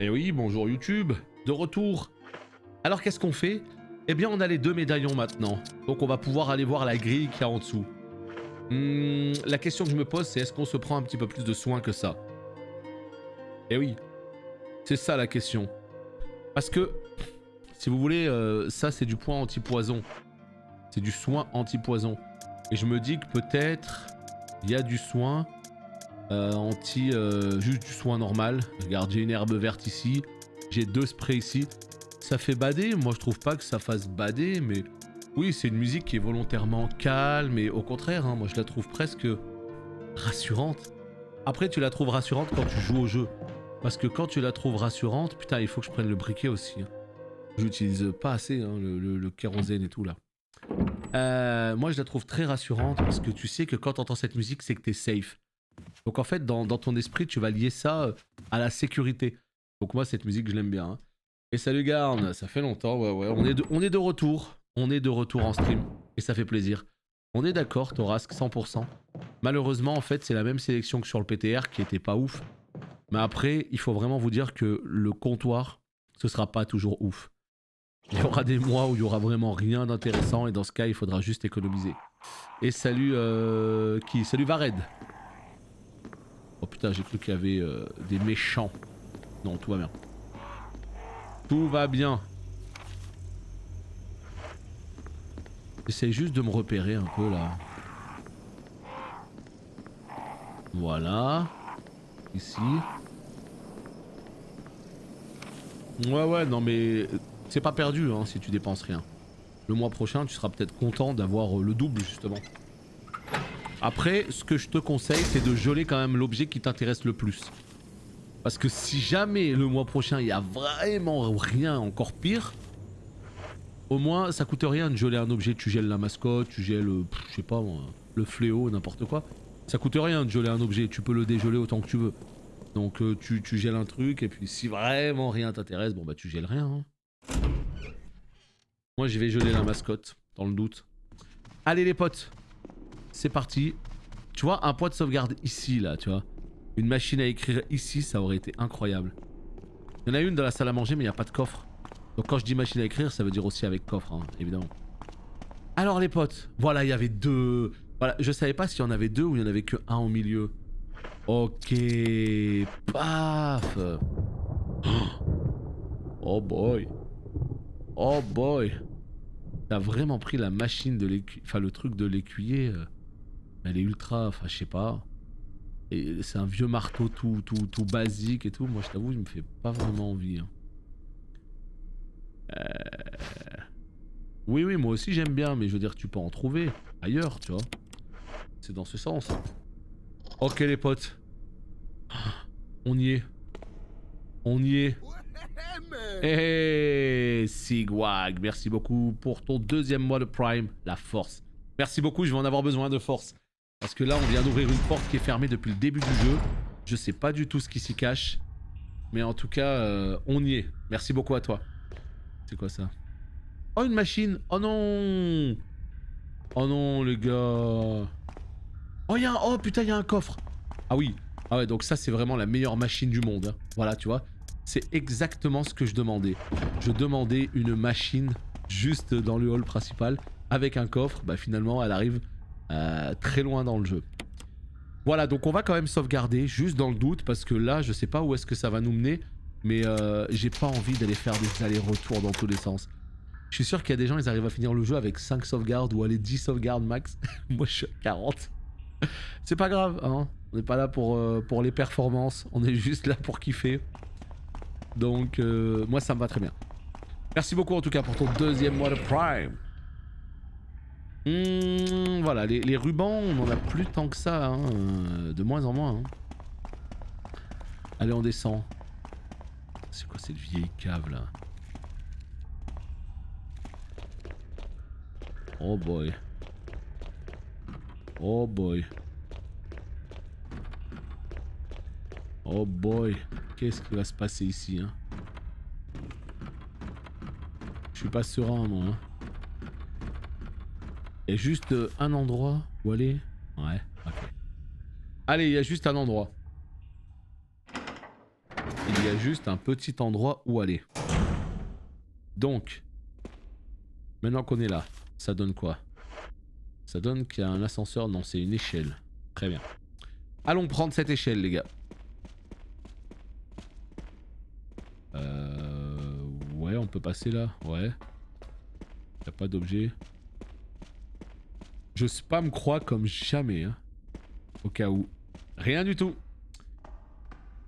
Et oui, bonjour YouTube, de retour. Alors qu'est-ce qu'on fait? Eh bien on a les 2 médaillons maintenant, donc on va pouvoir aller voir la grille qu'il y a en dessous. La question que je me pose c'est est-ce qu'on se prend un petit peu plus de soin que ça? Eh oui, c'est ça la question. Parce que, si vous voulez, ça c'est du point anti-poison. C'est du soin anti-poison. Et je me dis que peut-être il y a du soin juste du soin normal. Regarde, j'ai une herbe verte ici, j'ai 2 sprays ici. Ça fait bader, moi je trouve pas que ça fasse bader, mais oui, c'est une musique qui est volontairement calme et au contraire, hein, moi je la trouve presque rassurante. Après, tu la trouves rassurante quand tu joues au jeu. Parce que quand tu la trouves rassurante, putain, il faut que je prenne le briquet aussi. Hein. J'utilise pas assez hein, le kérosène et tout là. Moi je la trouve très rassurante parce que tu sais que quand t'entends cette musique, c'est que t'es safe. Donc en fait, dans ton esprit, tu vas lier ça à la sécurité. Donc moi, cette musique, je l'aime bien. Hein. Et salut Garn, ça fait longtemps, ouais, on est de retour. On est de retour en stream, et ça fait plaisir. On est d'accord, Torasque, 100%. Malheureusement, en fait, c'est la même sélection que sur le PTR, qui était pas ouf. Mais après, il faut vraiment vous dire que le comptoir, ce sera pas toujours ouf. Il y aura des mois où il y aura vraiment rien d'intéressant, et dans ce cas, il faudra juste économiser. Et salut, Salut Vared. Oh putain, j'ai cru qu'il y avait des méchants. Non, tout va bien. Tout va bien. J'essaye juste de me repérer un peu là. Voilà. Ici. Ouais, non mais c'est pas perdu hein, si tu dépenses rien. Le mois prochain, tu seras peut-être content d'avoir le double justement. Après, ce que je te conseille, c'est de geler quand même l'objet qui t'intéresse le plus. Parce que si jamais le mois prochain, il y a vraiment rien encore pire, au moins ça coûte rien de geler un objet. Tu gèles la mascotte, tu gèles, je sais pas moi, le fléau, n'importe quoi. Ça coûte rien de geler un objet, tu peux le dégeler autant que tu veux. Donc tu gèles un truc et puis si vraiment rien t'intéresse, bon bah tu gèles rien. Hein. Moi je vais geler la mascotte, dans le doute. Allez les potes, c'est parti. Tu vois, un point de sauvegarde ici là, tu vois. Une machine à écrire ici, ça aurait été incroyable. Il y en a une dans la salle à manger mais il n'y a pas de coffre. Donc quand je dis machine à écrire, ça veut dire aussi avec coffre, hein, évidemment. Alors les potes, voilà, il y avait 2. Voilà, je savais pas s'il y en avait 2 ou il y en avait que 1 au milieu. Ok, paf. Oh boy. Oh boy. T'as vraiment pris la machine de l'écuyer, enfin le truc de l'écuyer. Elle est ultra, enfin je sais pas. Et c'est un vieux marteau tout basique et tout. Moi je t'avoue, il me fait pas vraiment envie. Hein. Oui, moi aussi j'aime bien, mais je veux dire, tu peux en trouver ailleurs, tu vois. C'est dans ce sens. Ok les potes. On y est. On y est. Hey Sigwag, merci beaucoup pour ton 2e mois de Prime, la force. Merci beaucoup, je vais en avoir besoin de force. Parce que là, on vient d'ouvrir une porte qui est fermée depuis le début du jeu. Je sais pas du tout ce qui s'y cache. Mais en tout cas, on y est. Merci beaucoup à toi. C'est quoi ça? Oh, une machine. Oh non. Oh non, les gars. Oh, oh putain, il y a un coffre. Ah oui. Ah ouais, donc ça, c'est vraiment la meilleure machine du monde. Hein. Voilà, tu vois. C'est exactement ce que je demandais. Je demandais une machine juste dans le hall principal avec un coffre. Bah finalement, elle arrive très loin dans le jeu. Voilà, donc on va quand même sauvegarder, juste dans le doute, parce que là, je sais pas où est-ce que ça va nous mener, mais j'ai pas envie d'aller faire des allers-retours dans tous les sens. Je suis sûr qu'il y a des gens, ils arrivent à finir le jeu avec 5 sauvegardes ou aller 10 sauvegardes max. Moi, je suis à 40. C'est pas grave, hein. On n'est pas là pour les performances, on est juste là pour kiffer. Donc, moi, ça me va très bien. Merci beaucoup en tout cas pour ton 2e mois de Prime. Voilà, les rubans, on n'en a plus tant que ça, hein, de moins en moins. Hein. Allez, on descend. C'est quoi cette vieille cave là? Oh boy. Oh boy. Oh boy. Qu'est-ce qui va se passer ici, hein? Je suis pas serein, moi. Hein. Il y a juste un endroit où aller. Ouais, ok. Allez, il y a juste un endroit. il y a juste un petit endroit où aller. Donc, maintenant qu'on est là, ça donne quoi? Ça donne qu'il y a un ascenseur. Non, c'est une échelle. Très bien. Allons prendre cette échelle, les gars. Ouais, on peut passer là. Ouais. Y a pas d'objet. Je spam croix comme jamais, hein. Au cas où. Rien du tout.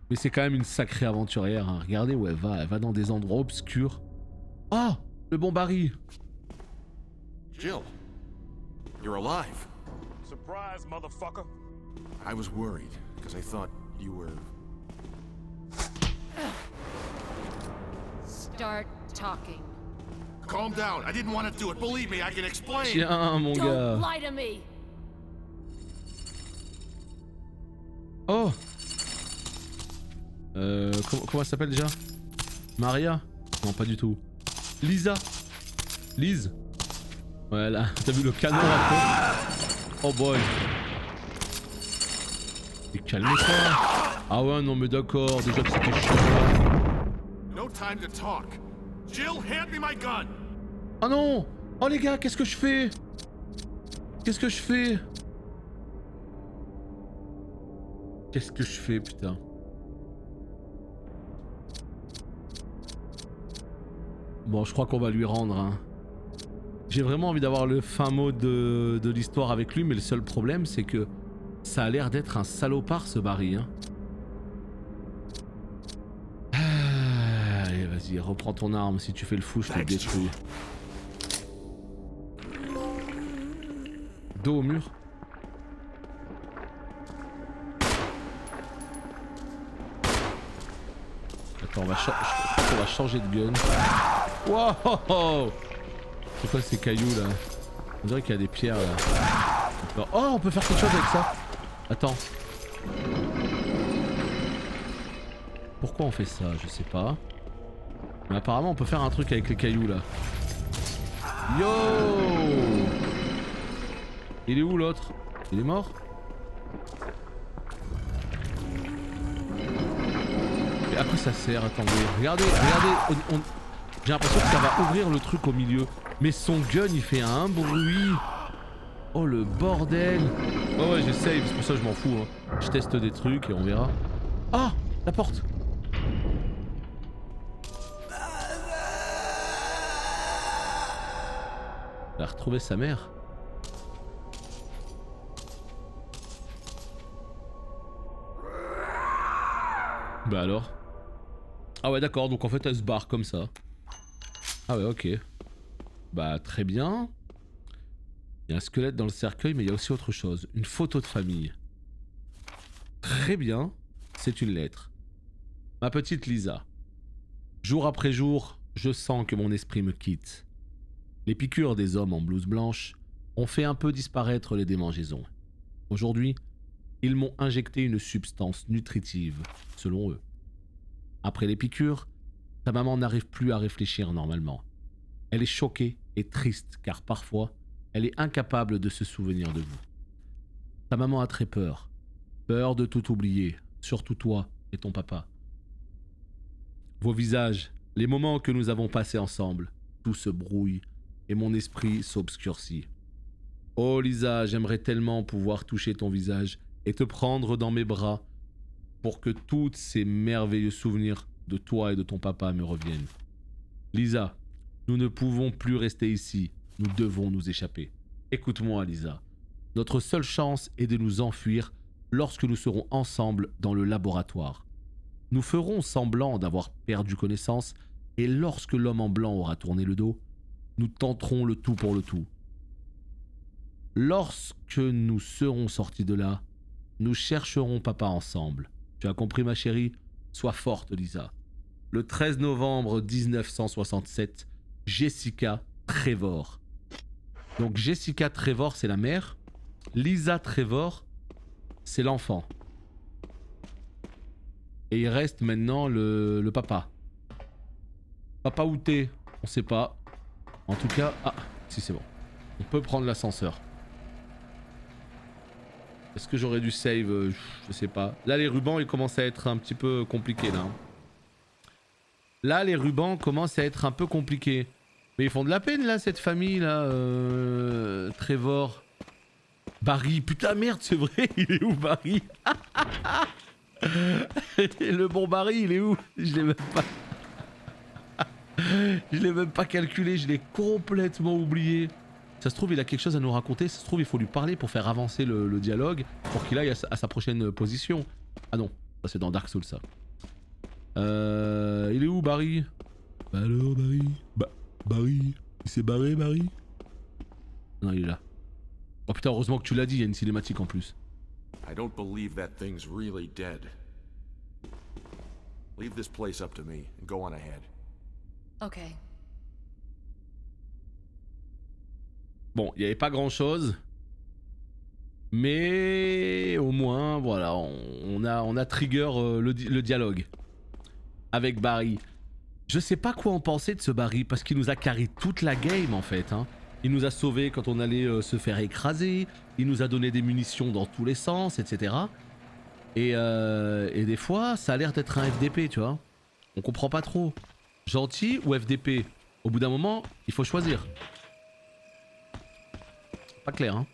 Mais c'est quand même une sacrée aventurière, hein. Regardez où elle va. Elle va dans des endroits obscurs. Oh, le bon Barry. Jill, you're alive. Surprise, motherfucker. I was worried, because I thought you were... Start talking. Calm down, I didn't want to do it. Believe me, I can explain. Tiens, mon gars. Don't lie to me. Oh. Comment elle s'appelle déjà? Maria? Non, pas du tout. Lisa. Lise. Voilà, t'as vu le canon après? Oh boy. Et calme-toi. Ah ouais, non mais d'accord, déjà que c'était chiant. No time to talk. Jill, hand me my gun. Oh non! Oh les gars, qu'est-ce que je fais? Qu'est-ce que je fais? Qu'est-ce que je fais, putain? Bon, je crois qu'on va lui rendre, hein. J'ai vraiment envie d'avoir le fin mot de l'histoire avec lui, mais le seul problème, c'est que ça a l'air d'être un salopard, ce Barry, hein. Allez, vas-y, reprends ton arme. Si tu fais le fou, je te détruis. Dos au mur. Attends, on va changer de gun. Wow! C'est quoi ces cailloux là? On dirait qu'il y a des pierres là. Oh, on peut faire quelque chose avec ça. Attends. Pourquoi on fait ça? Je sais pas. Mais apparemment on peut faire un truc avec les cailloux là. Yo! Il est où l'autre? Il est mort? Mais à quoi ça sert? Attendez. Regardez. J'ai l'impression que ça va ouvrir le truc au milieu. Mais son gun il fait un bruit. Oh le bordel. Oh ouais, j'essaye, c'est pour ça que je m'en fous, hein. Je teste des trucs et on verra. Ah, la porte. Elle a retrouvé sa mère. Bah alors. Ah ouais d'accord, donc en fait elle se barre comme ça. Ah ouais, ok. Bah très bien. Il y a un squelette dans le cercueil, mais il y a aussi autre chose. Une photo de famille. Très bien. C'est une lettre. Ma petite Lisa. Jour après jour, je sens que mon esprit me quitte. Les piqûres des hommes en blouse blanche ont fait un peu disparaître les démangeaisons. Aujourd'hui, ils m'ont injecté une substance nutritive, selon eux. Après les piqûres, ta maman n'arrive plus à réfléchir normalement. Elle est choquée et triste car parfois, elle est incapable de se souvenir de vous. Ta maman a très peur. Peur de tout oublier, surtout toi et ton papa. Vos visages, les moments que nous avons passés ensemble, tout se brouille et mon esprit s'obscurcit. Oh Lisa, j'aimerais tellement pouvoir toucher ton visage et te prendre dans mes bras pour que tous ces merveilleux souvenirs de toi et de ton papa me reviennent. Lisa, nous ne pouvons plus rester ici, nous devons nous échapper. Écoute-moi Lisa, notre seule chance est de nous enfuir lorsque nous serons ensemble dans le laboratoire. Nous ferons semblant d'avoir perdu connaissance et lorsque l'homme en blanc aura tourné le dos, nous tenterons le tout pour le tout. Lorsque nous serons sortis de là, nous chercherons papa ensemble. Tu as compris ma chérie? Sois forte Lisa. Le 13 novembre 1967, Jessica Trevor. Donc Jessica Trevor c'est la mère, Lisa Trevor c'est l'enfant. Et il reste maintenant le papa. Papa où t'es? On sait pas. En tout cas, ah, si c'est bon. On peut prendre l'ascenseur. Est-ce que j'aurais dû save? Je sais pas. Là les rubans ils commencent à être un petit peu compliqués là. Là, les rubans commencent à être un peu compliqués. Mais ils font de la peine, là, cette famille, là. Trevor. Barry. Putain, merde, c'est vrai. Il est où, Barry? Le bon Barry, il est où? Je l'ai même pas... Je l'ai même pas calculé, je l'ai complètement oublié. Ça se trouve, il a quelque chose à nous raconter. Ça se trouve, il faut lui parler pour faire avancer le dialogue, pour qu'il aille à sa prochaine position. Ah non, ça c'est dans Dark Souls, ça. Il est où, Barry? Bah alors, Barry? Barry? Il s'est barré, Barry? Non, il est là. Oh putain, heureusement que tu l'as dit, il y a une cinématique en plus. I don't believe that thing's really dead. Leave this place up to me and go on ahead. Okay. Bon, il n'y avait pas grand chose. Mais au moins, voilà, on a trigger le dialogue avec Barry. Je sais pas quoi en penser de ce Barry, parce qu'il nous a carré toute la game en fait. Hein. Il nous a sauvés quand on allait se faire écraser. Il nous a donné des munitions dans tous les sens, etc. Et des fois, ça a l'air d'être un FDP, tu vois. On comprend pas trop. Gentil ou FDP? Au bout d'un moment, il faut choisir. Pas clair, hein.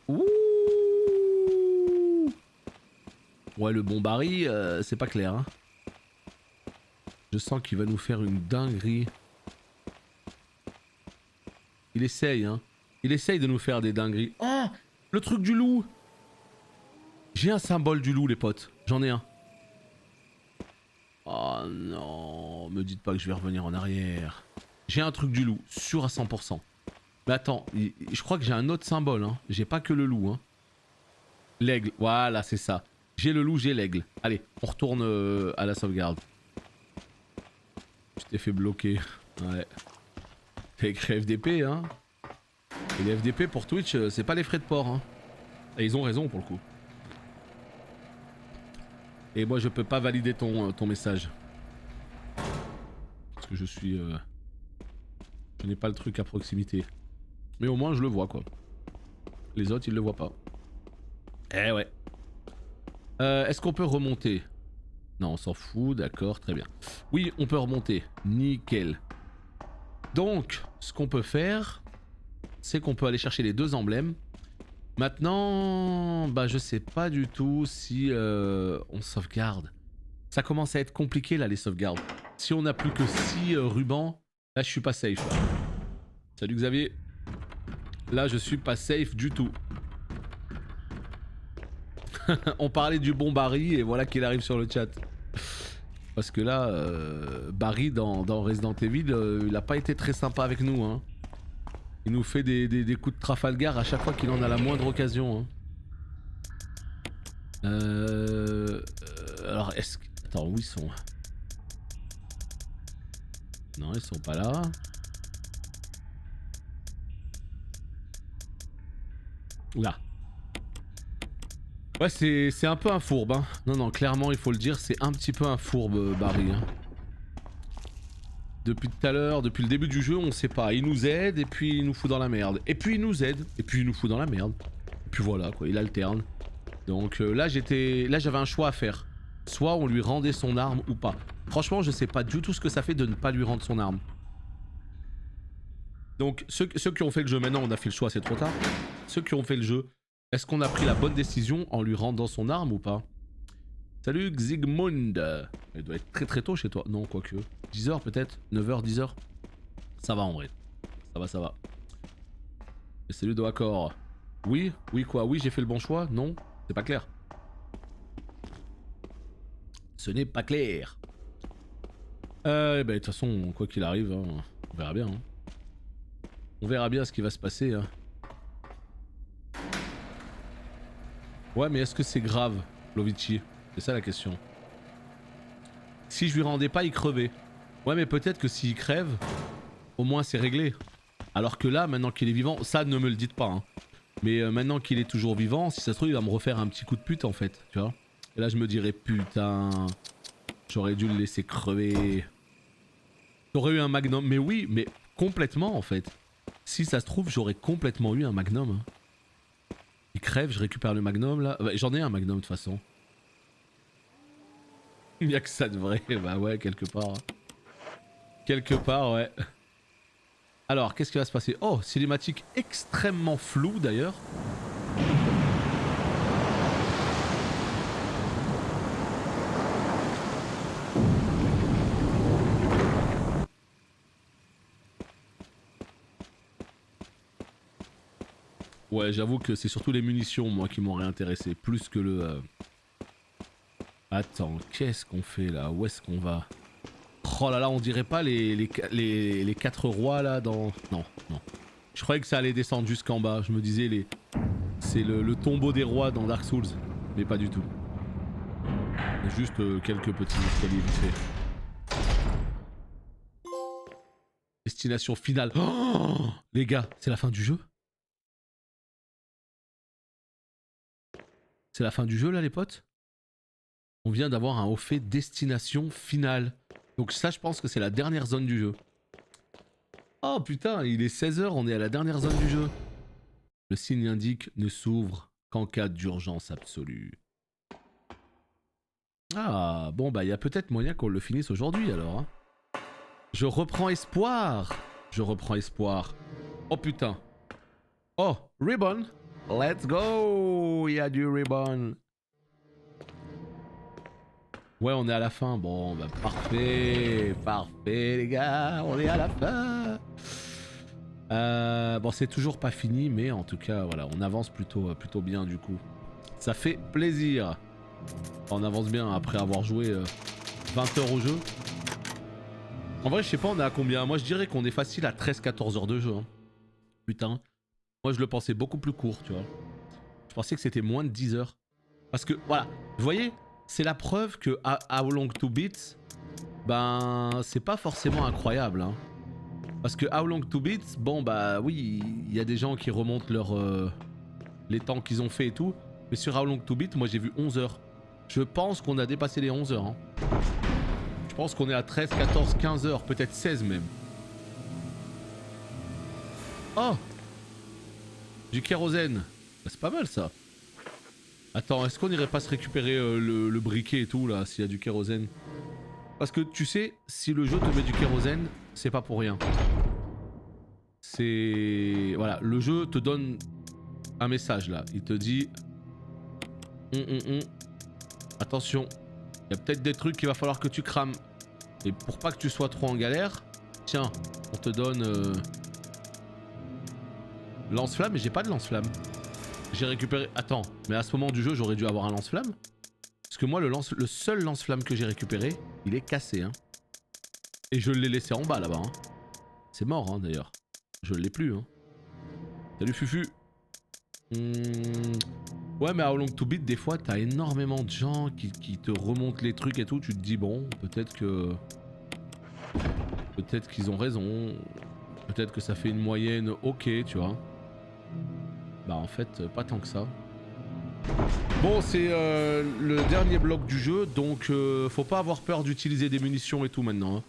Ouh. Ouais, le bon Barry, c'est pas clair, hein. Je sens qu'il va nous faire une dinguerie. Il essaye, hein. Il essaye de nous faire des dingueries. Oh, le truc du loup. J'ai un symbole du loup, les potes. J'en ai un. Oh non, me dites pas que je vais revenir en arrière. J'ai un truc du loup, sûr à 100%. Mais attends, je crois que j'ai un autre symbole, hein. J'ai pas que le loup, hein. L'aigle, voilà, c'est ça. J'ai le loup, j'ai l'aigle. Allez, on retourne à la sauvegarde. Je t'ai fait bloquer. Ouais. T'as écrit FDP, hein. Et les FDP pour Twitch, c'est pas les frais de port, hein. Et ils ont raison pour le coup. Et moi je peux pas valider ton message. Parce que je suis... Je n'ai pas le truc à proximité. Mais au moins je le vois quoi. Les autres ils le voient pas. Eh ouais. Est-ce qu'on peut remonter? Non on s'en fout, d'accord, très bien. Oui on peut remonter, nickel. Donc ce qu'on peut faire, c'est qu'on peut aller chercher les deux emblèmes. Maintenant, bah je sais pas du tout si on sauvegarde. Ça commence à être compliqué là les sauvegardes. Si on n'a plus que 6 rubans, là je suis pas safe. Là. Salut Xavier. Là je suis pas safe du tout. On parlait du bon Barry et voilà qu'il arrive sur le chat. Parce que là, Barry dans Resident Evil, il a pas été très sympa avec nous. Hein. Il nous fait des coups de Trafalgar à chaque fois qu'il en a la moindre occasion. Hein. Alors est-ce que... Attends, où ils sont? Non, ils sont pas là. Là. Ouais, c'est un peu un fourbe. Hein. Non, non, clairement, il faut le dire, c'est un petit peu un fourbe, Barry. Hein. Depuis tout à l'heure, depuis le début du jeu, on sait pas. Il nous aide et puis il nous fout dans la merde. Et puis il nous aide et puis il nous fout dans la merde. Et puis voilà quoi, il alterne. Donc là j'avais un choix à faire. Soit on lui rendait son arme ou pas. Franchement je sais pas du tout ce que ça fait de ne pas lui rendre son arme. Donc ceux qui ont fait le jeu, maintenant on a fait le choix, c'est trop tard. Ceux qui ont fait le jeu, est-ce qu'on a pris la bonne décision en lui rendant son arme ou pas? Salut Xigmund. Il doit être très très tôt chez toi. Non, quoique. 10h peut-être? 9h, 10h? Ça va en vrai. Ça va, ça va. Et salut Doakor. Oui? Oui quoi? Oui, j'ai fait le bon choix? Non? C'est pas clair. Ce n'est pas clair. Bah de toute façon, quoi qu'il arrive, hein, on verra bien. Hein. On verra bien ce qui va se passer. Hein. Ouais, mais est-ce que c'est grave, Lovici? C'est ça la question. Si je lui rendais pas, il crevait. Ouais, mais peut-être que s'il crève, au moins c'est réglé. Alors que là, maintenant qu'il est vivant, ça ne me le dites pas. Hein. Mais maintenant qu'il est toujours vivant, si ça se trouve, il va me refaire un petit coup de pute en fait. Tu vois? Et là, je me dirais putain, j'aurais dû le laisser crever. J'aurais eu un magnum. Mais oui, mais complètement en fait. Si ça se trouve, j'aurais complètement eu un magnum. Hein. Il crève, je récupère le magnum là. Bah, j'en ai un magnum de toute façon. Il n'y a que ça de vrai, bah ouais, quelque part. Quelque part, ouais. Alors, qu'est-ce qui va se passer? Oh, cinématique extrêmement floue d'ailleurs. Ouais, j'avoue que c'est surtout les munitions, moi, qui m'ont réintéressé, plus que le... Attends, qu'est-ce qu'on fait là? Où est-ce qu'on va? Oh là là, on dirait pas les 4 rois là dans... Non, non. Je croyais que ça allait descendre jusqu'en bas, je me disais c'est le tombeau des rois dans Dark Souls, mais pas du tout. Juste quelques petits escaliers vite fait. Destination finale. Oh les gars, c'est la fin du jeu? C'est la fin du jeu là les potes? On vient d'avoir un haut fait destination finale. Donc ça je pense que c'est la dernière zone du jeu. Oh putain, il est 16h, on est à la dernière zone du jeu. Le signe indique ne s'ouvre qu'en cas d'urgence absolue. Ah bon bah il y a peut-être moyen qu'on le finisse aujourd'hui alors. Hein. Je reprends espoir. Je reprends espoir. Oh putain. Oh, ribbon. Let's go. Il y a du ribbon. Ouais, on est à la fin. Bon, bah parfait. Parfait, les gars. On est à la fin. Bon, c'est toujours pas fini, mais en tout cas, voilà, on avance plutôt bien du coup. Ça fait plaisir. On avance bien après avoir joué 20 heures au jeu. En vrai, je sais pas, on est à combien? Moi, je dirais qu'on est facile à 13-14 heures de jeu. Hein. Putain. Moi, je le pensais beaucoup plus court, tu vois. Je pensais que c'était moins de 10 heures. Parce que, voilà, vous voyez, c'est la preuve que How Long to Beat, ben, c'est pas forcément incroyable. Hein. Parce que How Long to Beat, bon, bah oui, il y a des gens qui remontent les temps qu'ils ont fait et tout. Mais sur How Long to Beat, moi, j'ai vu 11 heures. Je pense qu'on a dépassé les 11 heures. Hein. Je pense qu'on est à 13, 14, 15 heures, peut-être 16 même. Oh! Du kérosène. Bah, c'est pas mal ça. Attends, est-ce qu'on irait pas se récupérer le briquet et tout là, s'il y a du kérosène? Parce que tu sais, si le jeu te met du kérosène, c'est pas pour rien. C'est... Voilà, le jeu te donne un message là. Il te dit... Attention, il y a peut-être des trucs qu'il va falloir que tu crames. Et pour pas que tu sois trop en galère, tiens, on te donne... Lance-flamme, mais j'ai pas de lance-flamme. J'ai récupéré... Attends, mais à ce moment du jeu, j'aurais dû avoir un lance-flamme. Parce que moi, le seul lance-flamme que j'ai récupéré, il est cassé. Hein. Et je l'ai laissé en bas là-bas. Hein. C'est mort hein, d'ailleurs. Je l'ai plus. Hein. Salut Fufu. Ouais, mais à How Long to Beat, des fois, t'as énormément de gens qui te remontent les trucs et tout. Tu te dis, bon, peut-être que... Peut-être qu'ils ont raison. Peut-être que ça fait une moyenne ok, tu vois. Bah en fait, pas tant que ça. Bon, c'est le dernier bloc du jeu, donc faut pas avoir peur d'utiliser des munitions et tout maintenant. Hein,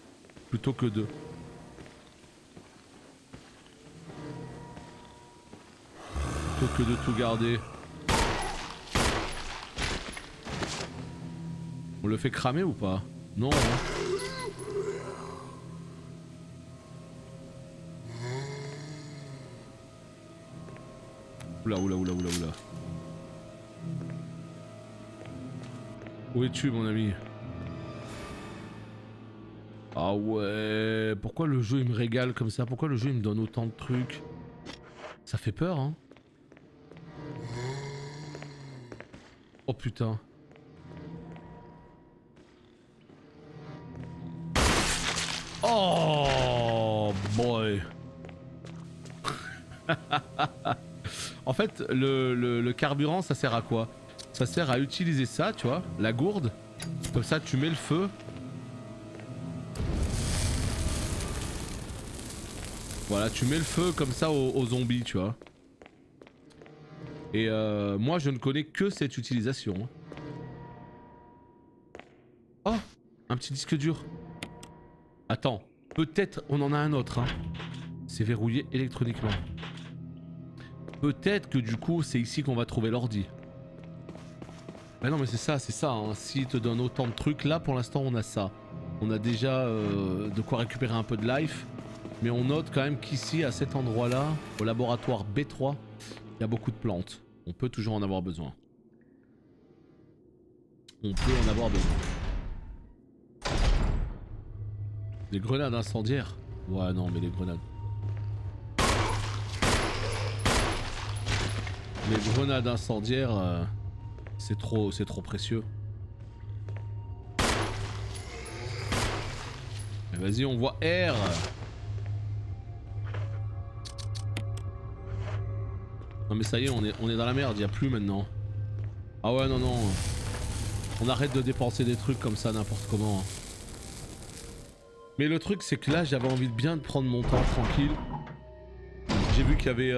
plutôt que de... Plutôt que de tout garder. On le fait cramer ou pas? Non, hein. Oula, oula, oula, oula, oula. Où es-tu, mon ami? Ah ouais... Pourquoi le jeu, il me régale comme ça? Pourquoi le jeu, il me donne autant de trucs? Ça fait peur, hein? Oh putain. Oh boy. En fait, le carburant, ça sert à quoi? Ça sert à utiliser ça, tu vois, la gourde. Comme ça, tu mets le feu. Voilà, tu mets le feu comme ça aux zombies, tu vois. Et moi, je ne connais que cette utilisation. Oh, un petit disque dur. Attends, peut-être on en a un autre. Hein. C'est verrouillé électroniquement. Peut-être que du coup, c'est ici qu'on va trouver l'ordi. Bah non, mais c'est ça, hein. S'il te donne autant de trucs, là, pour l'instant, on a ça. On a déjà de quoi récupérer un peu de life. Mais on note quand même qu'ici, à cet endroit-là, au laboratoire B3, il y a beaucoup de plantes. On peut toujours en avoir besoin. On peut en avoir besoin. Des grenades incendiaires? Ouais, non, mais les grenades. Les grenades incendiaires, c'est trop précieux. Vas-y, on voit R. Non mais ça y est, on est dans la merde, y a plus maintenant. Ah ouais, non, non. On arrête de dépenser des trucs comme ça n'importe comment. Mais le truc, c'est que là, j'avais envie de bien prendre mon temps tranquille. J'ai vu qu'il y avait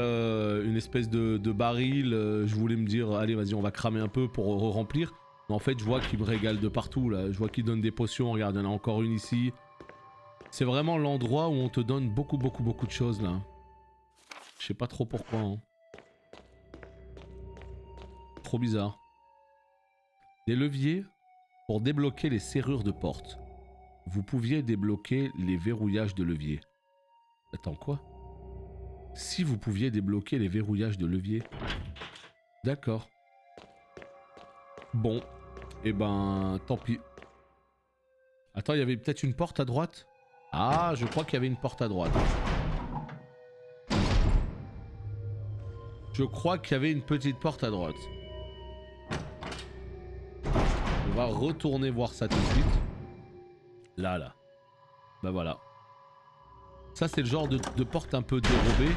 une espèce de baril. Je voulais me dire, allez, vas-y, on va cramer un peu pour remplir. Mais en fait, je vois qu'il me régale de partout là. Je vois qu'il donne des potions. Regarde, il y en a encore une ici. C'est vraiment l'endroit où on te donne beaucoup de choses là. Je sais pas trop pourquoi. Hein. Trop bizarre. Des leviers pour débloquer les serrures de porte. Vous pouviez débloquer les verrouillages de levier. Attends, quoi? Si vous pouviez débloquer les verrouillages de levier. D'accord. Bon. Eh ben, tant pis. Attends, il y avait peut-être une porte à droite? Ah, je crois qu'il y avait une porte à droite. Je crois qu'il y avait une petite porte à droite. On va retourner voir ça tout de suite. Là. Bah voilà. Ça, c'est le genre de porte un peu dérobée.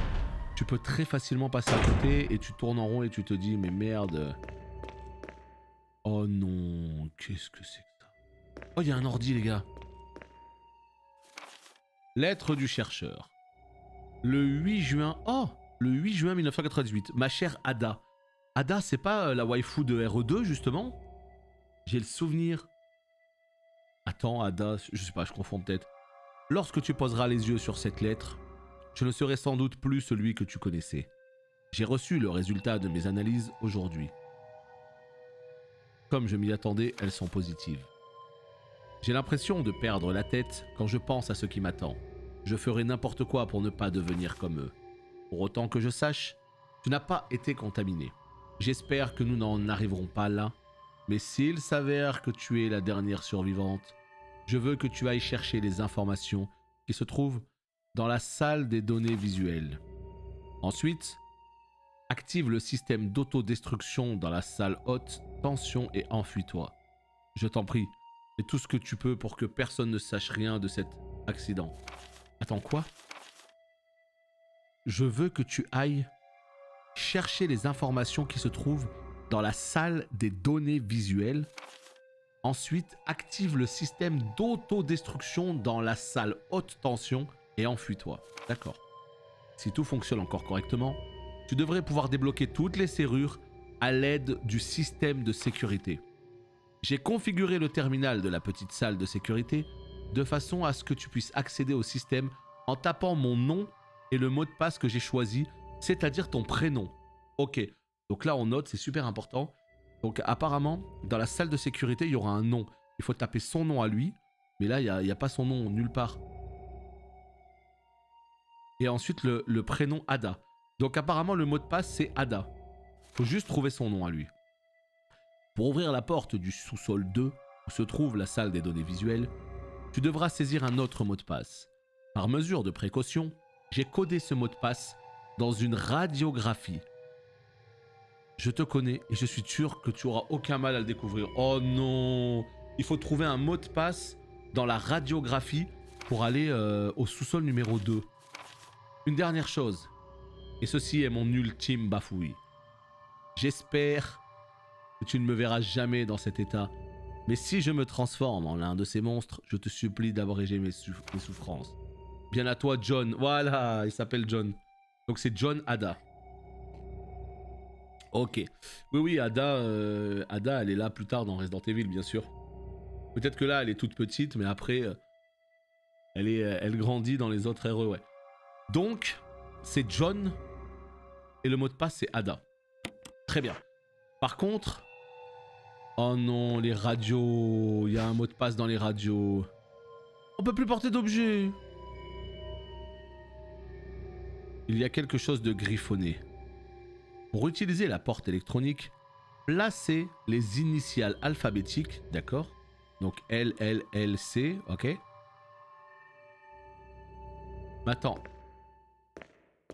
Tu peux très facilement passer à côté et tu tournes en rond et tu te dis, mais merde. Oh non, qu'est-ce que c'est que ça? Oh, il y a un ordi, les gars. Lettre du chercheur. Le 8 juin... Oh, le 8 juin 1998. Ma chère Ada. Ada, c'est pas la waifu de RE2, justement? J'ai le souvenir. Attends, Ada, je sais pas, je confonds peut-être. Lorsque tu poseras les yeux sur cette lettre, je ne serai sans doute plus celui que tu connaissais. J'ai reçu le résultat de mes analyses aujourd'hui. Comme je m'y attendais, elles sont positives. J'ai l'impression de perdre la tête quand je pense à ce qui m'attend. Je ferai n'importe quoi pour ne pas devenir comme eux. Pour autant que je sache, tu n'as pas été contaminé. J'espère que nous n'en arriverons pas là, mais s'il s'avère que tu es la dernière survivante, je veux que tu ailles chercher les informations qui se trouvent dans la salle des données visuelles. Ensuite, active le système d'autodestruction dans la salle haute tension et enfuis-toi. Je t'en prie, fais tout ce que tu peux pour que personne ne sache rien de cet accident. Attends, quoi? Je veux que tu ailles chercher les informations qui se trouvent dans la salle des données visuelles. Ensuite, active le système d'autodestruction dans la salle haute tension et enfuis-toi. D'accord. Si tout fonctionne encore correctement, tu devrais pouvoir débloquer toutes les serrures à l'aide du système de sécurité. J'ai configuré le terminal de la petite salle de sécurité de façon à ce que tu puisses accéder au système en tapant mon nom et le mot de passe que j'ai choisi, c'est-à-dire ton prénom. Ok, donc là on note, c'est super important. Donc apparemment, dans la salle de sécurité, il y aura un nom. Il faut taper son nom à lui, mais là il n'y a pas son nom nulle part. Et ensuite le prénom Ada. Donc apparemment le mot de passe c'est Ada. Faut juste trouver son nom à lui. Pour ouvrir la porte du sous-sol 2, où se trouve la salle des données visuelles, tu devras saisir un autre mot de passe. Par mesure de précaution, j'ai codé ce mot de passe dans une radiographie. Je te connais et je suis sûr que tu auras aucun mal à le découvrir. Oh non! Il faut trouver un mot de passe dans la radiographie pour aller au sous-sol numéro 2. Une dernière chose, et ceci est mon ultime bafouille. J'espère que tu ne me verras jamais dans cet état, mais si je me transforme en l'un de ces monstres, je te supplie d'abréger mes souffrances. Bien à toi, John. Voilà, il s'appelle John. Donc c'est John Ada. Ok. Oui, Ada, elle est là plus tard dans Resident Evil, bien sûr. Peut-être que là, elle est toute petite, mais après, elle grandit dans les autres RE, ouais. Donc, c'est John, et le mot de passe, c'est Ada. Très bien. Par contre... Oh non, les radios... Il y a un mot de passe dans les radios. On peut plus porter d'objet. Il y a quelque chose de griffonné. Pour utiliser la porte électronique, placez les initiales alphabétiques, d'accord? Donc L, L, L, C, ok? Mais attends.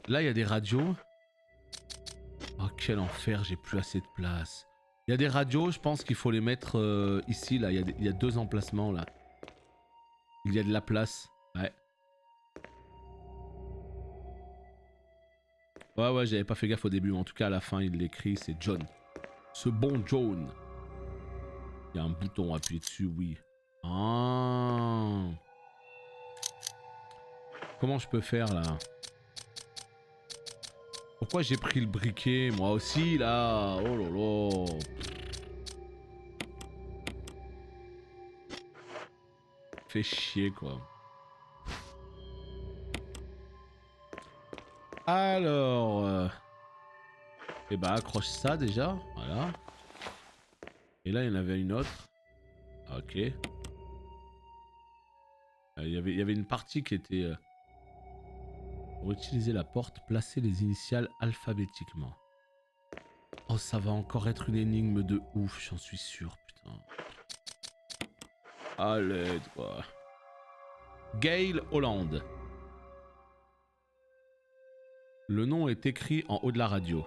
Là, il y a des radios. Oh, quel enfer, j'ai plus assez de place. Il y a des radios, je pense qu'il faut les mettre ici, là. Il y a 2 emplacements, là. Il y a de la place. Ouais. Ouais, j'avais pas fait gaffe au début. En tout cas, à la fin, il l'écrit, c'est John. Ce bon John. Il y a un bouton, appuyé dessus, oui. Ah. Comment je peux faire, là? Pourquoi j'ai pris le briquet, moi aussi, là? Oh là là. Fait chier, quoi. Alors... Eh bah, accroche ça, déjà. Voilà. Et là, il y en avait une autre. Ok. Il y avait une partie qui était... Pour utiliser la porte, placez les initiales alphabétiquement. Oh, ça va encore être une énigme de ouf, j'en suis sûr, putain. Allez, toi. Gail Holland. Le nom est écrit en haut de la radio.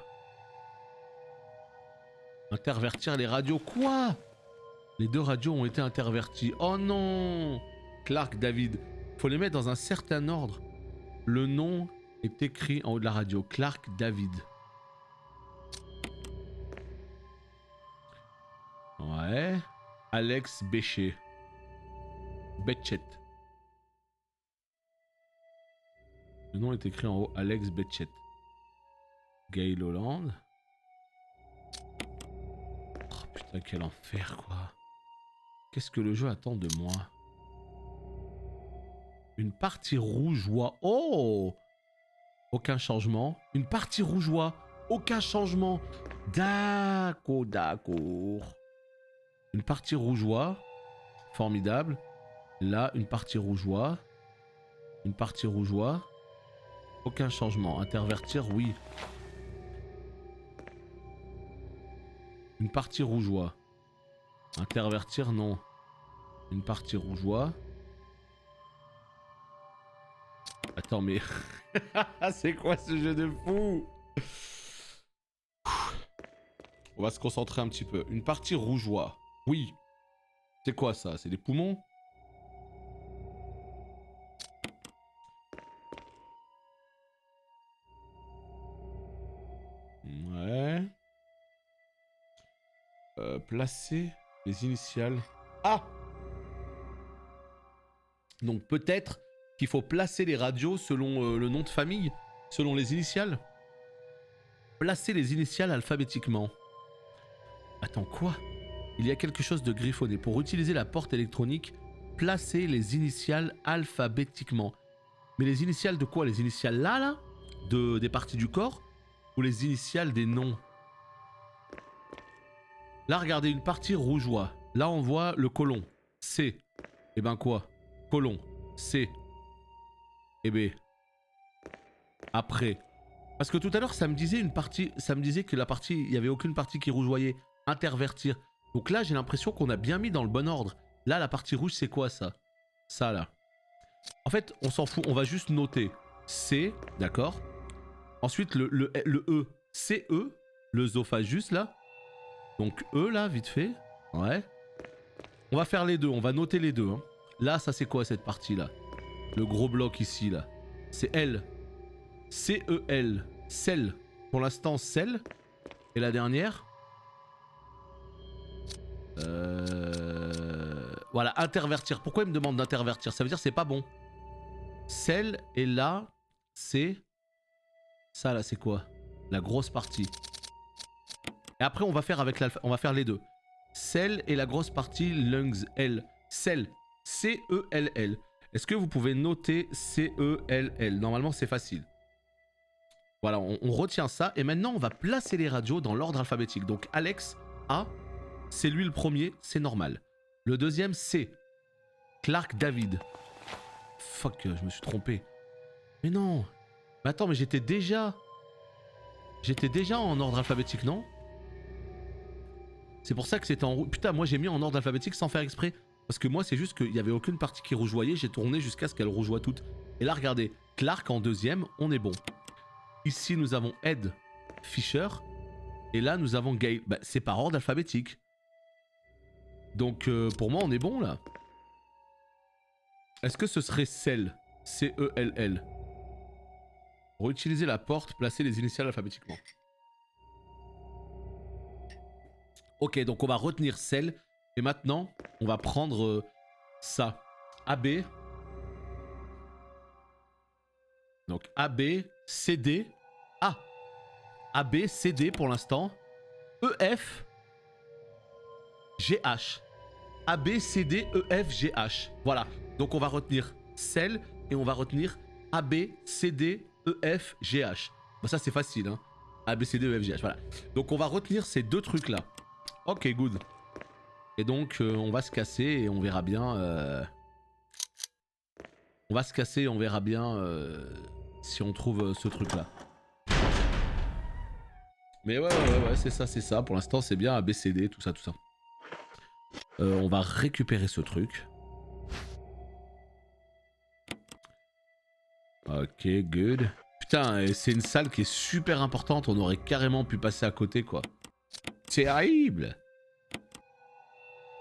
Intervertir les radios. Quoi? Les 2 radios ont été interverties. Oh non! Clark David. Faut les mettre dans un certain ordre. Le nom est écrit en haut de la radio. Clark David. Ouais. Alex Béchet. Betchet. Le nom est écrit en haut. Alex Betchet. Gail Holland. Oh putain, quel enfer, quoi. Qu'est-ce que le jeu attend de moi? Une partie rougeoie. Oh! Aucun changement. Une partie rougeoie. Aucun changement. D'accord, d'accord. Une partie rougeoie. Formidable. Là, une partie rougeoie. Une partie rougeoie. Aucun changement. Intervertir, oui. Une partie rougeoie. Intervertir, non. Une partie rougeoie. Attends, mais... c'est quoi ce jeu de fou? On va se concentrer un petit peu. Une partie rougeoie. Oui. C'est quoi ça? C'est des poumons? Ouais. Placer les initiales. Ah! Donc peut-être qu'il faut placer les radios selon le nom de famille, selon les initiales. Placer les initiales alphabétiquement. Attends, quoi? Il y a quelque chose de griffonné. Pour utiliser la porte électronique, placer les initiales alphabétiquement. Mais les initiales de quoi? Les initiales là des parties du corps? Ou les initiales des noms? Là, regardez, une partie rougeoie. Là, on voit le côlon. C. Eh ben quoi? Côlon. C. Eh ben. Après. Parce que tout à l'heure, ça me disait une partie. Ça me disait que la partie. Il n'y avait aucune partie qui rougeoyait. Intervertir. Donc là, j'ai l'impression qu'on a bien mis dans le bon ordre. Là, la partie rouge, c'est quoi ça? Ça, là. En fait, on s'en fout. On va juste noter. C. D'accord. Ensuite, le E. CE. L'œsophagus, là. Donc E, là, vite fait. Ouais. On va faire les deux. On va noter les deux. Hein. Là, ça, c'est quoi, cette partie-là? Le gros bloc ici, là. C'est L. C-E-L. Cell. Pour l'instant, cell. Et la dernière? Voilà, intervertir. Pourquoi il me demande d'intervertir? Ça veut dire que c'est pas bon. Cell. Et là, c'est... Ça, là, c'est quoi? La grosse partie. Et après, on va faire avec l'alpha. On va faire les deux. Cell et la grosse partie lungs. L. Cell. C-E-L-L. Est-ce que vous pouvez noter C-E-L-L? Normalement, c'est facile. Voilà, on retient ça. Et maintenant, on va placer les radios dans l'ordre alphabétique. Donc, Alex, A. C'est lui le premier, c'est normal. Le deuxième, C. Clark David. fuck, je me suis trompé. Mais non. Mais attends, mais j'étais déjà en ordre alphabétique, non? C'est pour ça que c'était en rouge. Putain, moi j'ai mis en ordre alphabétique sans faire exprès. Parce que moi, c'est juste qu'il n'y avait aucune partie qui rougeoyait. J'ai tourné jusqu'à ce qu'elle rougeoie toutes. Et là, regardez. Clark en deuxième, on est bon. Ici, nous avons Ed Fisher. Et là, nous avons Gale. Bah, c'est par ordre alphabétique. Donc, pour moi, on est bon, là. Est-ce que ce serait Cell? C-E-L-L. Pour utiliser la porte, placer les initiales alphabétiquement. Ok, donc on va retenir Cell. Et maintenant, on va prendre ça. AB. Donc AB, CD. A. AB, CD pour l'instant. EF. GH. AB, CD, EF, GH. Voilà. Donc on va retenir Cell et on va retenir AB, CD, EF, GH. Bon, ça c'est facile, hein. AB, CD, EF, GH. Voilà. Donc on va retenir ces deux trucs-là. Ok, good. Et donc, on va se casser et on verra bien... On va se casser et on verra bien si on trouve ce truc-là. Mais ouais, c'est ça. Pour l'instant, c'est bien ABCD, tout ça. On va récupérer ce truc. Ok, good. Putain, c'est une salle qui est super importante. On aurait carrément pu passer à côté, quoi. Terrible!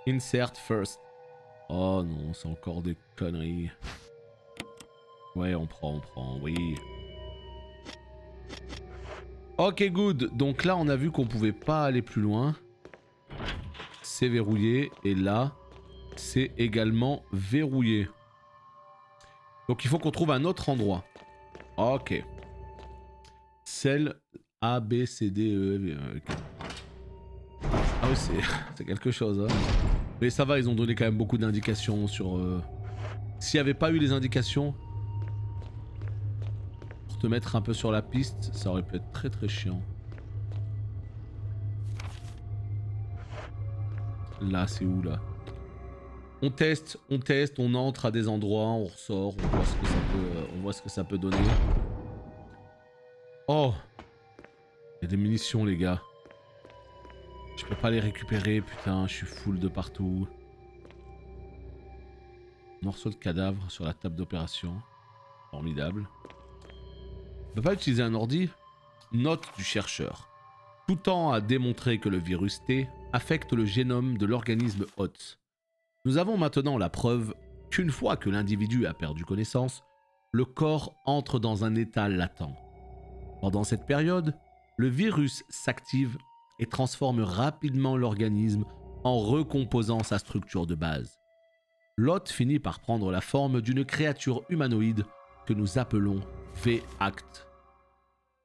Insert first. Oh non, c'est encore des conneries. Ouais, on prend, oui. Ok, good. Donc là, on a vu qu'on pouvait pas aller plus loin. C'est verrouillé. Et là, c'est également verrouillé. Donc il faut qu'on trouve un autre endroit. Ok. Celle A, B, C, D, E, F. Okay. Ah oui, c'est quelque chose, hein. Mais ça va, ils ont donné quand même beaucoup d'indications sur... S'il n'y avait pas eu les indications, pour te mettre un peu sur la piste, ça aurait pu être très très chiant. Là, c'est où, là? On teste, on entre à des endroits, on ressort, on voit ce que ça peut donner. Oh! Il y a des munitions, les gars. Je peux pas les récupérer, putain, je suis full de partout. Morceau de cadavre sur la table d'opération. Formidable. On peut pas utiliser un ordi? Note du chercheur. Tout tend à démontrer que le virus T affecte le génome de l'organisme hôte. Nous avons maintenant la preuve qu'une fois que l'individu a perdu connaissance, le corps entre dans un état latent. Pendant cette période, le virus s'active et transforme rapidement l'organisme en recomposant sa structure de base. L'hôte finit par prendre la forme d'une créature humanoïde que nous appelons V-Act.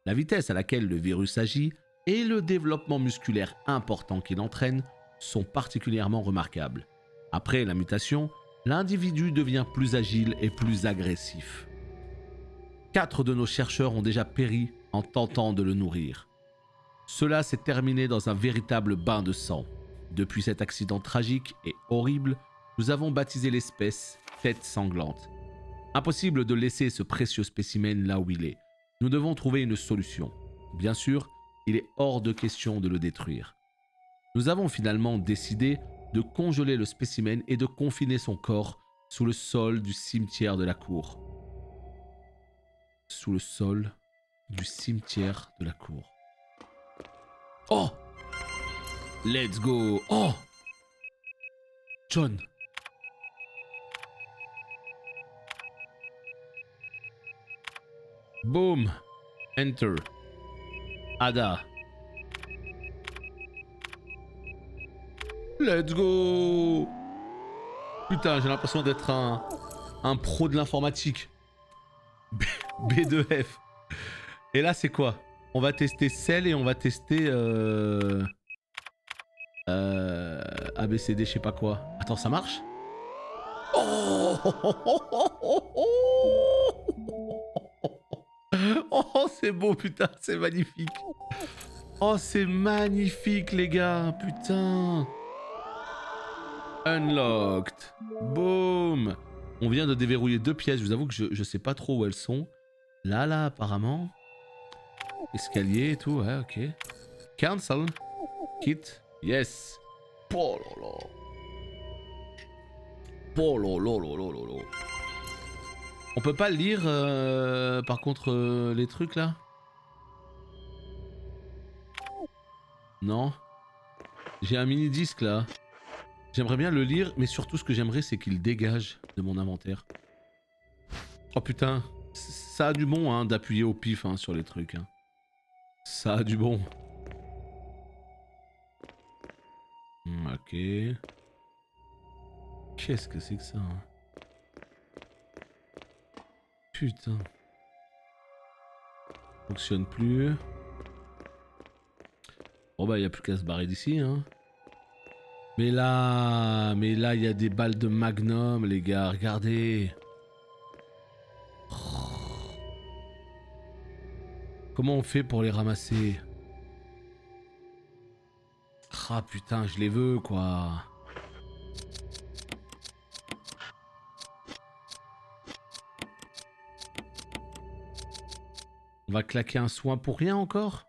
La vitesse à laquelle le virus agit et le développement musculaire important qu'il entraîne sont particulièrement remarquables. Après la mutation, l'individu devient plus agile et plus agressif. 4 de nos chercheurs ont déjà péri en tentant de le nourrir. Cela s'est terminé dans un véritable bain de sang. Depuis cet accident tragique et horrible, nous avons baptisé l'espèce Tête Sanglante. Impossible de laisser ce précieux spécimen là où il est. Nous devons trouver une solution. Bien sûr, il est hors de question de le détruire. Nous avons finalement décidé de congeler le spécimen et de confiner son corps sous le sol du cimetière de la cour. Sous le sol du cimetière de la cour. Oh! Let's go! Oh! John! Boom! Enter. Ada. Let's go! Putain, j'ai l'impression d'être un pro de l'informatique. B2F. Et là, c'est quoi? On va tester Cell et on va tester... ABCD, je sais pas quoi. Attends, ça marche? Oh! Oh, c'est beau, putain, c'est magnifique. Oh, c'est magnifique, les gars, putain. Unlocked. Boom. On vient de déverrouiller 2 pièces. Je vous avoue que je sais pas trop où elles sont. Là, apparemment. Escalier et tout, ouais, ok. Cancel. Kit. Yes. Oh là là. Oh là là là là là là. On peut pas lire, par contre, les trucs là? Non. J'ai un mini-disque là. J'aimerais bien le lire, mais surtout ce que j'aimerais c'est qu'il dégage de mon inventaire. Oh putain. Ça a du bon hein, d'appuyer au pif hein, sur les trucs. Hein. Ça a du bon. Ok. Qu'est-ce que c'est que ça hein? Putain. Fonctionne plus. Bon bah y a plus qu'à se barrer d'ici hein. Mais là il y a des balles de Magnum les gars, regardez. Comment on fait pour les ramasser? Ah putain, je les veux quoi. On va claquer un soin pour rien encore?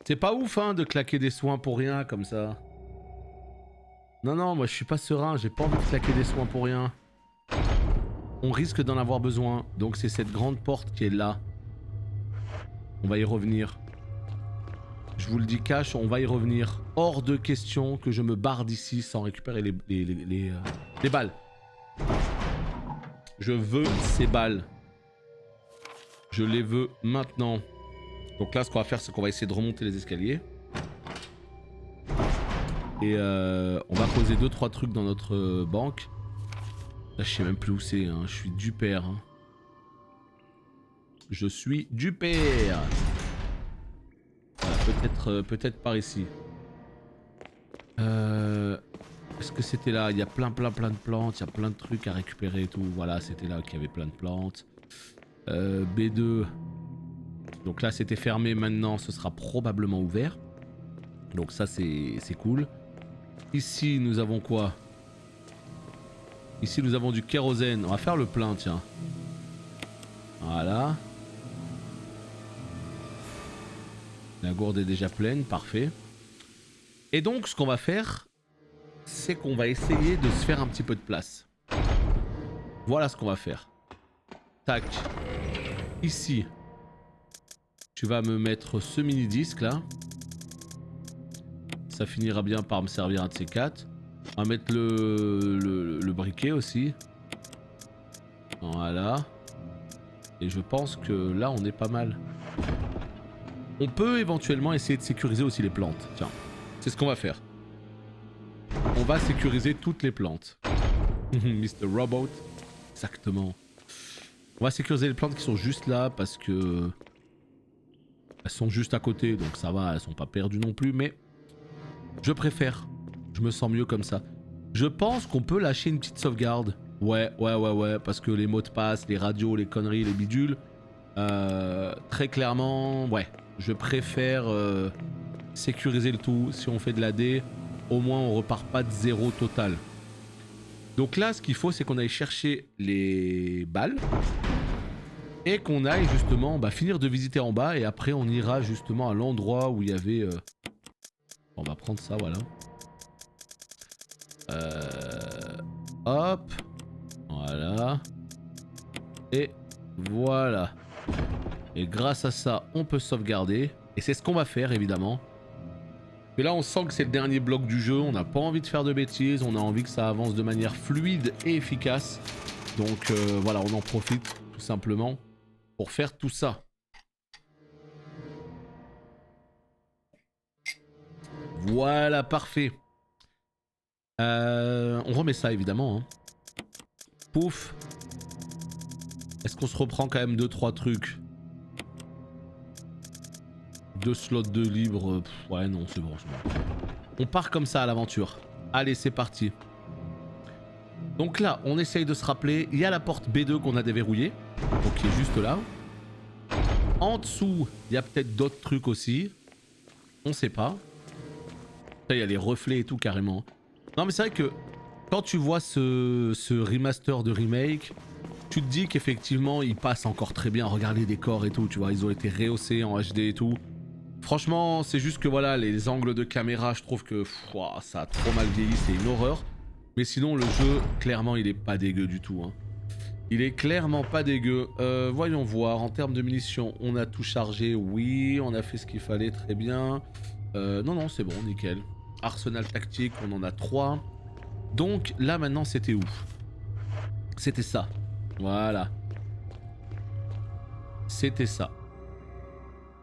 C'est pas ouf hein de claquer des soins pour rien comme ça. Non, moi je suis pas serein, j'ai pas envie de claquer des soins pour rien. On risque d'en avoir besoin, donc c'est cette grande porte qui est là. On va y revenir. Je vous le dis cash, on va y revenir. Hors de question que je me barre d'ici sans récupérer les balles. Je veux ces balles. Je les veux maintenant. Donc là, ce qu'on va faire, c'est qu'on va essayer de remonter les escaliers. Et on va poser 2-3 trucs dans notre banque. Là, je sais même plus où c'est. Hein. Je suis du père. Hein. Je suis du père. Voilà, peut-être par ici. Est-ce que c'était là? Il y a plein de plantes. Il y a plein de trucs à récupérer et tout. Voilà, c'était là qu'il y avait plein de plantes. B2. Donc là, c'était fermé. Maintenant, ce sera probablement ouvert. Donc ça, c'est cool. Ici, nous avons quoi? Ici, nous avons du kérosène. On va faire le plein, tiens. Voilà. La gourde est déjà pleine, parfait. Et donc, ce qu'on va faire, c'est qu'on va essayer de se faire un petit peu de place. Voilà ce qu'on va faire. Tac. Ici, tu vas me mettre ce mini-disque là. Ça finira bien par me servir un de ces 4. On va mettre le briquet aussi. Voilà. Et je pense que là, on est pas mal. On peut éventuellement essayer de sécuriser aussi les plantes. Tiens, c'est ce qu'on va faire. On va sécuriser toutes les plantes. Mr. Robot. Exactement. On va sécuriser les plantes qui sont juste là parce que... elles sont juste à côté, donc ça va, elles sont pas perdues non plus, mais... je préfère. Je me sens mieux comme ça. Je pense qu'on peut lâcher une petite sauvegarde. Ouais, parce que les mots de passe, les radios, les conneries, les bidules... très clairement, ouais. Je préfère sécuriser le tout. Si on fait de l'AD, au moins on repart pas de zéro total. Donc là, ce qu'il faut, c'est qu'on aille chercher les balles. Et qu'on aille justement finir de visiter en bas. Et après, on ira justement à l'endroit où il y avait... On va prendre ça, voilà. Hop. Voilà. Et voilà. Et grâce à ça, on peut sauvegarder. Et c'est ce qu'on va faire, évidemment. Mais là, on sent que c'est le dernier bloc du jeu. On n'a pas envie de faire de bêtises. On a envie que ça avance de manière fluide et efficace. Donc voilà, on en profite tout simplement pour faire tout ça. Voilà, parfait. On remet ça, évidemment. Hein. Pouf. Est-ce qu'on se reprend quand même 2-3 trucs? 2 slots de libre. Ouais, non, c'est bon, c'est bon. On part comme ça à l'aventure. Allez, c'est parti. Donc là, on essaye de se rappeler. Il y a la porte B2 qu'on a déverrouillée. Donc, qui est juste là. En dessous, il y a peut-être d'autres trucs aussi. On sait pas. Là, il y a les reflets et tout, carrément. Non mais c'est vrai que quand tu vois ce remaster de remake, tu te dis qu'effectivement il passe encore très bien. Regarde les décors et tout, tu vois, ils ont été rehaussés en HD et tout. Franchement, c'est juste que voilà, les angles de caméra, je trouve que ça a trop mal vieilli, c'est une horreur. Mais sinon, le jeu, clairement, il est pas dégueu du tout. Hein. Il est clairement pas dégueu. Voyons voir, en termes de munitions, on a tout chargé, oui, on a fait ce qu'il fallait, très bien. Non, c'est bon, nickel. Arsenal tactique, on en a 3. Donc là, maintenant, c'était où? C'était ça. Voilà. C'était ça.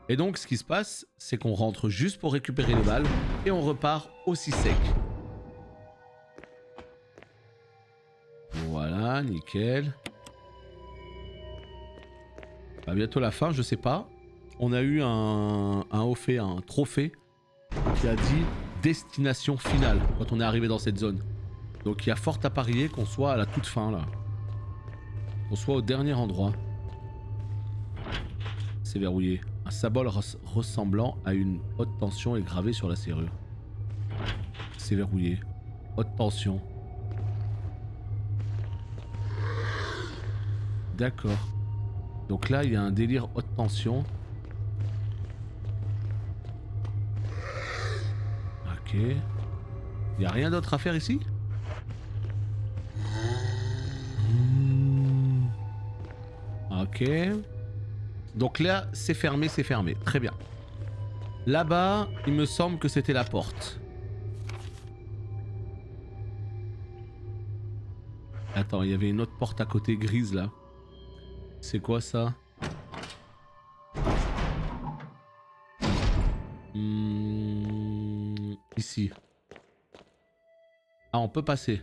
Et donc, ce qui se passe, c'est qu'on rentre juste pour récupérer les balles et on repart aussi sec. Voilà, nickel. À bientôt la fin, je sais pas. On a eu un trophée qui a dit destination finale quand on est arrivé dans cette zone. Donc il y a fort à parier qu'on soit à la toute fin là. Qu'on soit au dernier endroit. C'est verrouillé. Un symbole ressemblant à une haute tension est gravé sur la serrure. C'est verrouillé. Haute tension. D'accord. Donc là, il y a un délire haute tension. Ok. Il n'y a rien d'autre à faire ici? Ok. Donc là, c'est fermé, c'est fermé. Très bien. Là-bas, il me semble que c'était la porte. Attends, il y avait une autre porte à côté grise là. C'est quoi ça? Ici. Ah, on peut passer.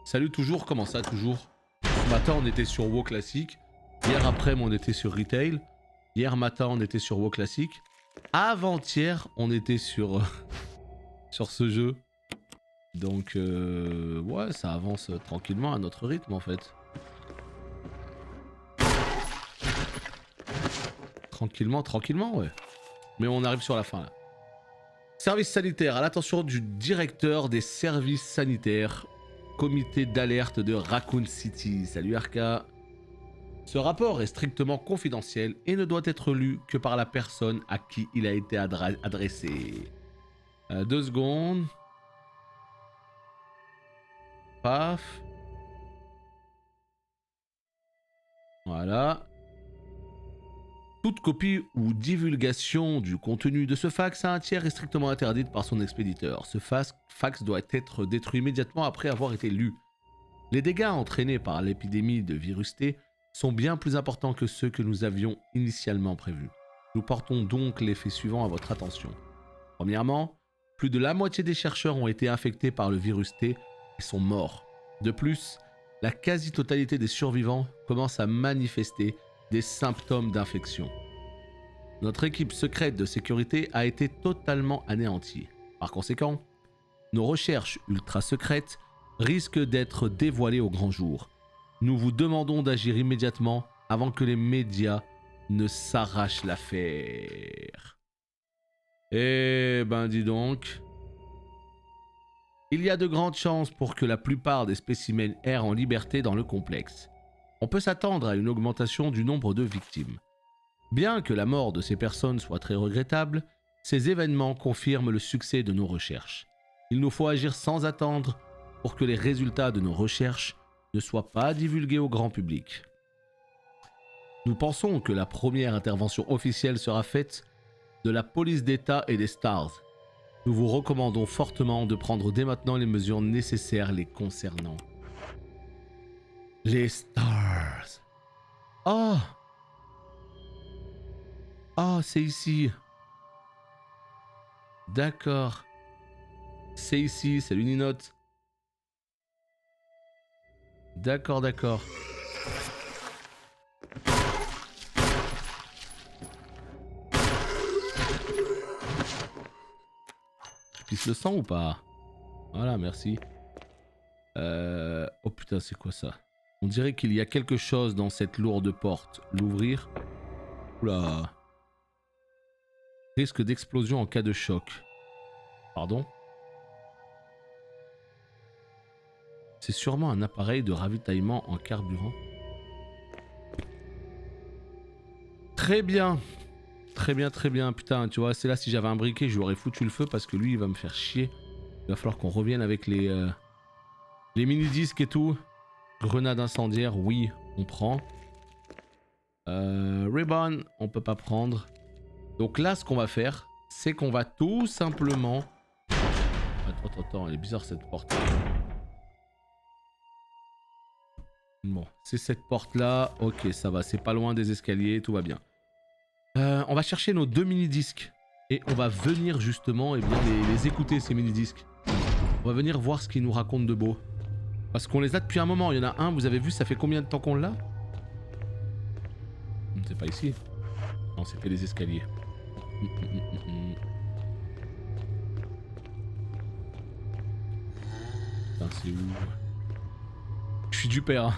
Salut toujours, comment ça toujours? Ce matin on était sur WoW Classic. Hier après on était sur Retail. Hier matin on était sur WoW Classic. Avant-hier on était sur sur ce jeu. Donc ouais, ça avance tranquillement à notre rythme en fait. Tranquillement ouais. Mais on arrive sur la fin là. Service sanitaire, à l'attention du directeur des services sanitaires. Comité d'alerte de Raccoon City. Salut Arca. Ce rapport est strictement confidentiel et ne doit être lu que par la personne à qui il a été adressé. 2 secondes. Paf. Voilà. Toute copie ou divulgation du contenu de ce fax à un tiers est strictement interdite par son expéditeur. Ce fax doit être détruit immédiatement après avoir été lu. Les dégâts entraînés par l'épidémie de virus T sont bien plus importants que ceux que nous avions initialement prévus. Nous portons donc les faits suivants à votre attention. Premièrement, plus de la moitié des chercheurs ont été infectés par le virus T et sont morts. De plus, la quasi-totalité des survivants commence à manifester des symptômes d'infection. Notre équipe secrète de sécurité a été totalement anéantie. Par conséquent, nos recherches ultra secrètes risquent d'être dévoilées au grand jour. Nous vous demandons d'agir immédiatement avant que les médias ne s'arrachent l'affaire. Eh ben dis donc. Il y a de grandes chances pour que la plupart des spécimens errent en liberté dans le complexe. On peut s'attendre à une augmentation du nombre de victimes. Bien que la mort de ces personnes soit très regrettable, ces événements confirment le succès de nos recherches. Il nous faut agir sans attendre pour que les résultats de nos recherches ne soient pas divulgués au grand public. Nous pensons que la première intervention officielle sera faite de la police d'État et des Stars. Nous vous recommandons fortement de prendre dès maintenant les mesures nécessaires les concernant. Les Stars. Oh! Oh, c'est ici. D'accord. C'est ici, c'est l'Uninote. D'accord. Je pisse le sang ou pas? Voilà, merci. Oh putain, c'est quoi ça? On dirait qu'il y a quelque chose dans cette lourde porte. L'ouvrir? Oula. Risque d'explosion en cas de choc. Pardon? C'est sûrement un appareil de ravitaillement en carburant. Très bien. Très bien, très bien. Putain, tu vois, c'est là si j'avais un briquet, je lui aurais foutu le feu parce que lui, il va me faire chier. Il va falloir qu'on revienne avec les mini-disques et tout. Grenade incendiaire, oui, on prend. Ribbon, on peut pas prendre. Donc là, ce qu'on va faire, c'est qu'on va tout simplement... Attends, elle est bizarre cette porte. Bon, c'est cette porte-là. Ok, ça va, c'est pas loin des escaliers, tout va bien. On va chercher nos 2 mini-disques. Et on va venir justement les écouter, ces mini-disques. On va venir voir ce qu'ils nous racontent de beau. Parce qu'on les a depuis un moment. Il y en a un, vous avez vu, ça fait combien de temps qu'on l'a? C'est pas ici. Non, c'était les escaliers. Putain, c'est où? Je suis du père. Hein.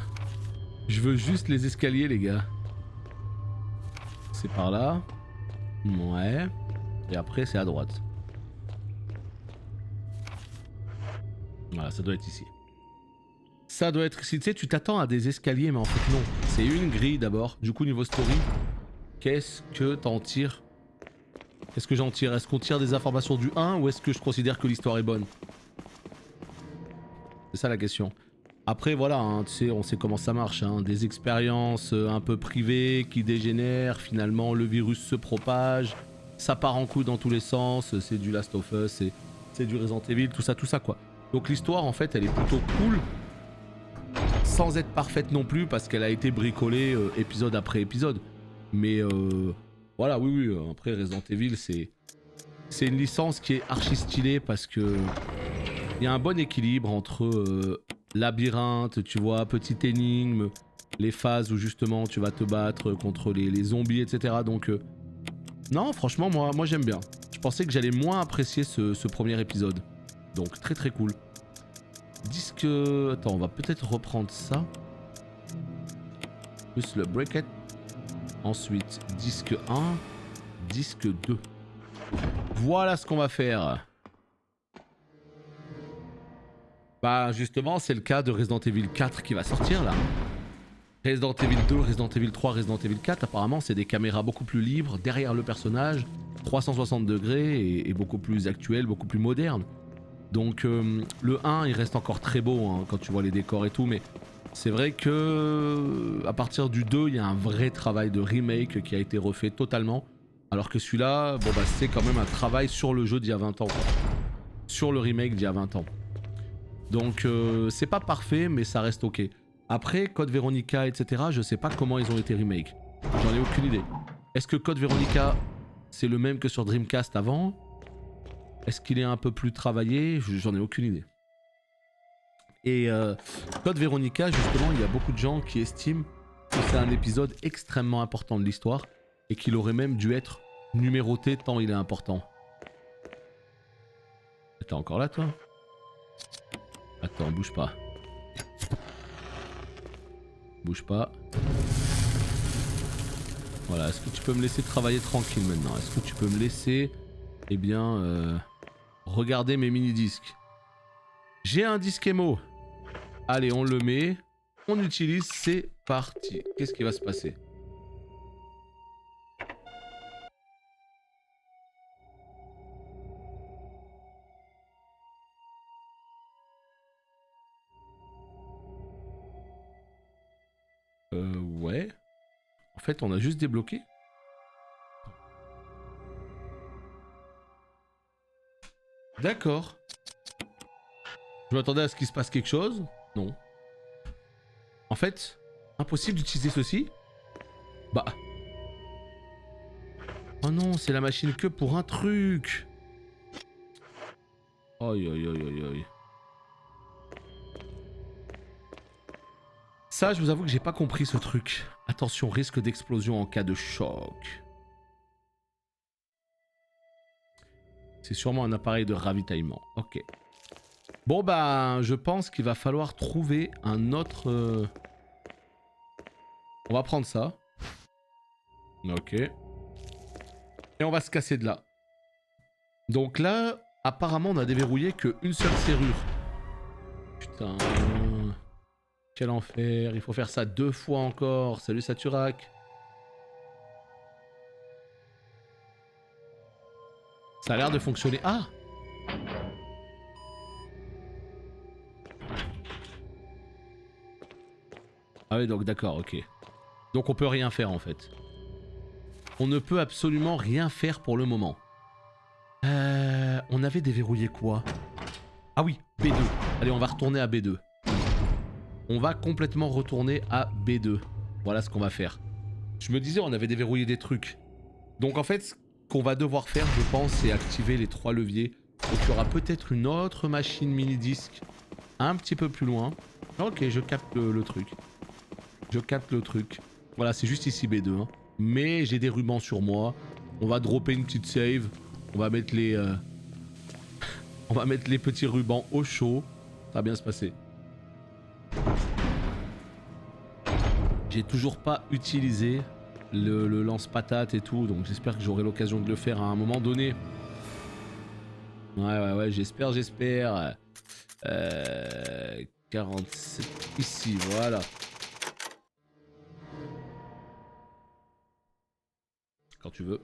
Je veux juste les escaliers, les gars. C'est par là. Ouais. Et après, c'est à droite. Voilà, ça doit être ici. Ça doit être ici. Tu sais, tu t'attends à des escaliers, mais en fait, non. C'est une grille d'abord. Du coup, niveau story, qu'est-ce que t'en tires? Qu'est-ce que j'en tire? Est-ce qu'on tire des informations du 1 ou est-ce que je considère que l'histoire est bonne? C'est ça la question. Après voilà, hein, tu sais, on sait comment ça marche, hein, des expériences un peu privées qui dégénèrent, finalement le virus se propage, ça part en couille dans tous les sens, c'est du Last of Us, c'est du Resident Evil, tout ça quoi. Donc l'histoire en fait elle est plutôt cool, sans être parfaite non plus parce qu'elle a été bricolée épisode après épisode. Mais voilà, oui, après Resident Evil c'est une licence qui est archi stylée parce que il y a un bon équilibre entre labyrinthe, tu vois, petite énigme, les phases où justement tu vas te battre contre les zombies, etc. Donc non, franchement, moi j'aime bien. Je pensais que j'allais moins apprécier ce premier épisode. Donc très très cool. Disque... Attends, on va peut-être reprendre ça. Plus le bracket. Ensuite, disque 1, disque 2. Voilà ce qu'on va faire. Bah justement c'est le cas de Resident Evil 4 qui va sortir là. Resident Evil 2, Resident Evil 3, Resident Evil 4 apparemment c'est des caméras beaucoup plus libres derrière le personnage, 360 degrés et beaucoup plus actuel, beaucoup plus moderne. Donc le 1 il reste encore très beau hein, quand tu vois les décors et tout, mais c'est vrai que à partir du 2 il y a un vrai travail de remake qui a été refait totalement. Alors que celui-là, bon bah c'est quand même un travail sur le jeu d'il y a 20 ans quoi. Sur le remake d'il y a 20 ans. Donc c'est pas parfait mais ça reste ok. Après Code Veronica etc je sais pas comment ils ont été remake. J'en ai aucune idée. Est-ce que Code Veronica c'est le même que sur Dreamcast avant? Est-ce qu'il est un peu plus travaillé? J'en ai aucune idée. Et Code Veronica justement il y a beaucoup de gens qui estiment que c'est un épisode extrêmement important de l'histoire et qu'il aurait même dû être numéroté tant il est important. T'es encore là toi? Attends, bouge pas. Bouge pas. Voilà, est-ce que tu peux me laisser travailler tranquille maintenant? Est-ce que tu peux me laisser, eh bien, regarder mes mini-disques? J'ai un disque émo. Allez, on le met. On utilise, c'est parti. Qu'est-ce qui va se passer? Ouais. En fait, on a juste débloqué. D'accord. Je m'attendais à ce qu'il se passe quelque chose. Non. En fait, impossible d'utiliser ceci. Bah. Oh non, c'est la machine que pour un truc. Aïe aïe aïe aïe aïe. Ça, je vous avoue que j'ai pas compris ce truc. Attention, risque d'explosion en cas de choc. C'est sûrement un appareil de ravitaillement. Ok. Bon bah, je pense qu'il va falloir trouver un autre... On va prendre ça. Ok. Et on va se casser de là. Donc là, apparemment, on a déverrouillé qu'une seule serrure. Putain... Quel enfer, il faut faire ça 2 fois encore. Salut Saturak. Ça a l'air de fonctionner. Ah! Ah oui, donc d'accord, ok. Donc on peut rien faire en fait. On ne peut absolument rien faire pour le moment. On avait déverrouillé quoi? Ah oui, B2. Allez, on va retourner à B2. On va complètement retourner à B2. Voilà ce qu'on va faire. Je me disais, on avait déverrouillé des trucs. Donc en fait, ce qu'on va devoir faire, je pense, c'est activer les 3 leviers. Donc il y aura peut-être une autre machine mini-disque un petit peu plus loin. Ok, je capte le truc. Je capte le truc. Voilà, c'est juste ici B2. Hein. Mais j'ai des rubans sur moi. On va dropper une petite save. On va mettre les... on va mettre les petits rubans au chaud. Ça va bien se passer. J'ai toujours pas utilisé le lance-patate et tout. Donc j'espère que j'aurai l'occasion de le faire à un moment donné. Ouais, j'espère. 47 ici, voilà. Quand tu veux.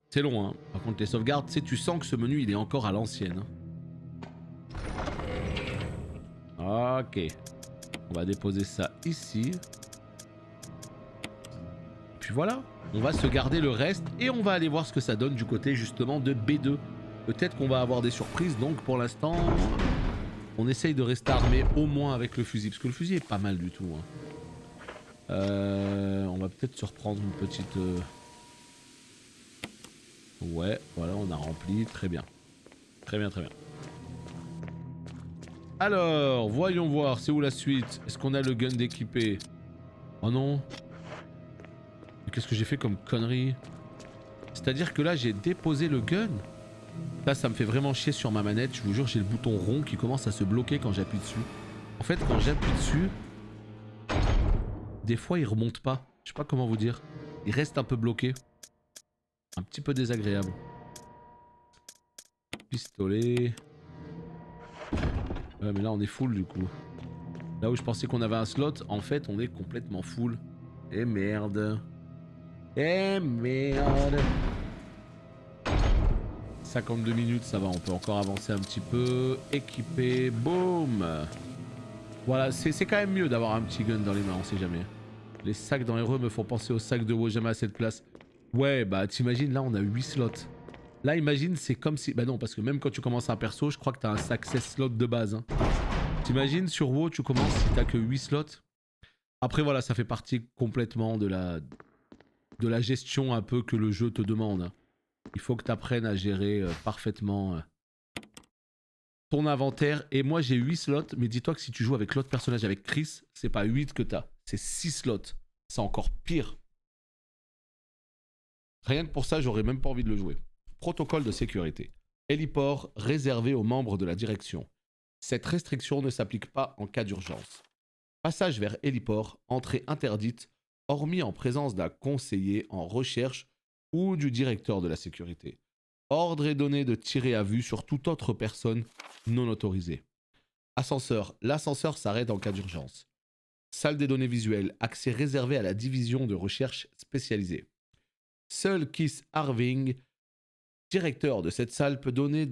C'est long, hein. Par contre, les sauvegardes, tu sens que ce menu, il est encore à l'ancienne. Ok. On va déposer ça ici. Puis voilà. On va se garder le reste et on va aller voir ce que ça donne du côté, justement, de B2. Peut-être qu'on va avoir des surprises, donc pour l'instant, on essaye de rester armé au moins avec le fusil. Parce que le fusil est pas mal du tout, hein. On va peut-être se reprendre une petite... Ouais, voilà, on a rempli. Très bien. Très bien. Alors, voyons voir. C'est où la suite? Est-ce qu'on a le gun d'équipé? Oh non. Mais qu'est-ce que j'ai fait comme connerie? C'est-à-dire que là, j'ai déposé le gun. Là, ça me fait vraiment chier sur ma manette. Je vous jure, j'ai le bouton rond qui commence à se bloquer quand j'appuie dessus. En fait, quand j'appuie dessus... Des fois, il remonte pas. Je sais pas comment vous dire. Il reste un peu bloqué. Un petit peu désagréable. Pistolet. Ouais, mais là, on est full du coup. Là où je pensais qu'on avait un slot, en fait, on est complètement full. Et merde. 52 minutes, ça va. On peut encore avancer un petit peu. Équipé. Boum. Voilà, c'est quand même mieux d'avoir un petit gun dans les mains, on sait jamais. Les sacs dans RE me font penser aux sacs de Wojama à cette place. Ouais, bah t'imagines, là on a 8 slots. Là imagine, c'est comme si... Bah non, parce que même quand tu commences un perso, je crois que t'as un sac 16 slots de base. Hein. T'imagines, sur WoW, tu commences si t'as que 8 slots. Après voilà, ça fait partie complètement de la gestion un peu que le jeu te demande. Il faut que t'apprennes à gérer parfaitement... ton inventaire. Et moi j'ai 8 slots, mais dis-toi que si tu joues avec l'autre personnage, avec Chris, c'est pas 8 que t'as, c'est 6 slots. C'est encore pire. Rien que pour ça, j'aurais même pas envie de le jouer. Protocole de sécurité. Héliport réservé aux membres de la direction. Cette restriction ne s'applique pas en cas d'urgence. Passage vers héliport, entrée interdite, hormis en présence d'un conseiller en recherche ou du directeur de la sécurité. Ordre est donné de tirer à vue sur toute autre personne non autorisée. Ascenseur. L'ascenseur s'arrête en cas d'urgence. Salle des données visuelles. Accès réservé à la division de recherche spécialisée. Seul Keith Harving, directeur de cette salle, peut donner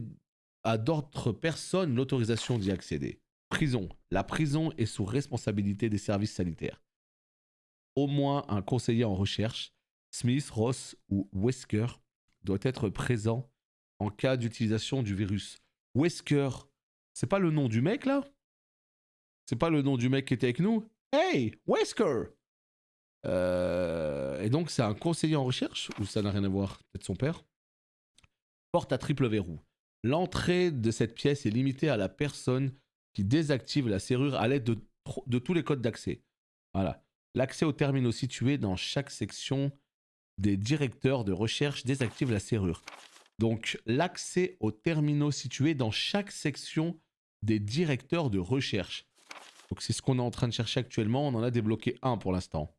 à d'autres personnes l'autorisation d'y accéder. Prison. La prison est sous responsabilité des services sanitaires. Au moins un conseiller en recherche, Smith, Ross ou Wesker, doit être présent en cas d'utilisation du virus. Wesker, c'est pas le nom du mec là? C'est pas le nom du mec qui était avec nous? Hey, Wesker! Et donc c'est un conseiller en recherche ou ça n'a rien à voir? Peut-être son père? Porte à triple verrou. L'entrée de cette pièce est limitée à la personne qui désactive la serrure à l'aide de tous les codes d'accès. Voilà. L'accès aux terminaux situés dans chaque section des directeurs de recherche désactive la serrure. Donc l'accès aux terminaux situés dans chaque section des directeurs de recherche. Donc c'est ce qu'on est en train de chercher actuellement. On en a débloqué un pour l'instant.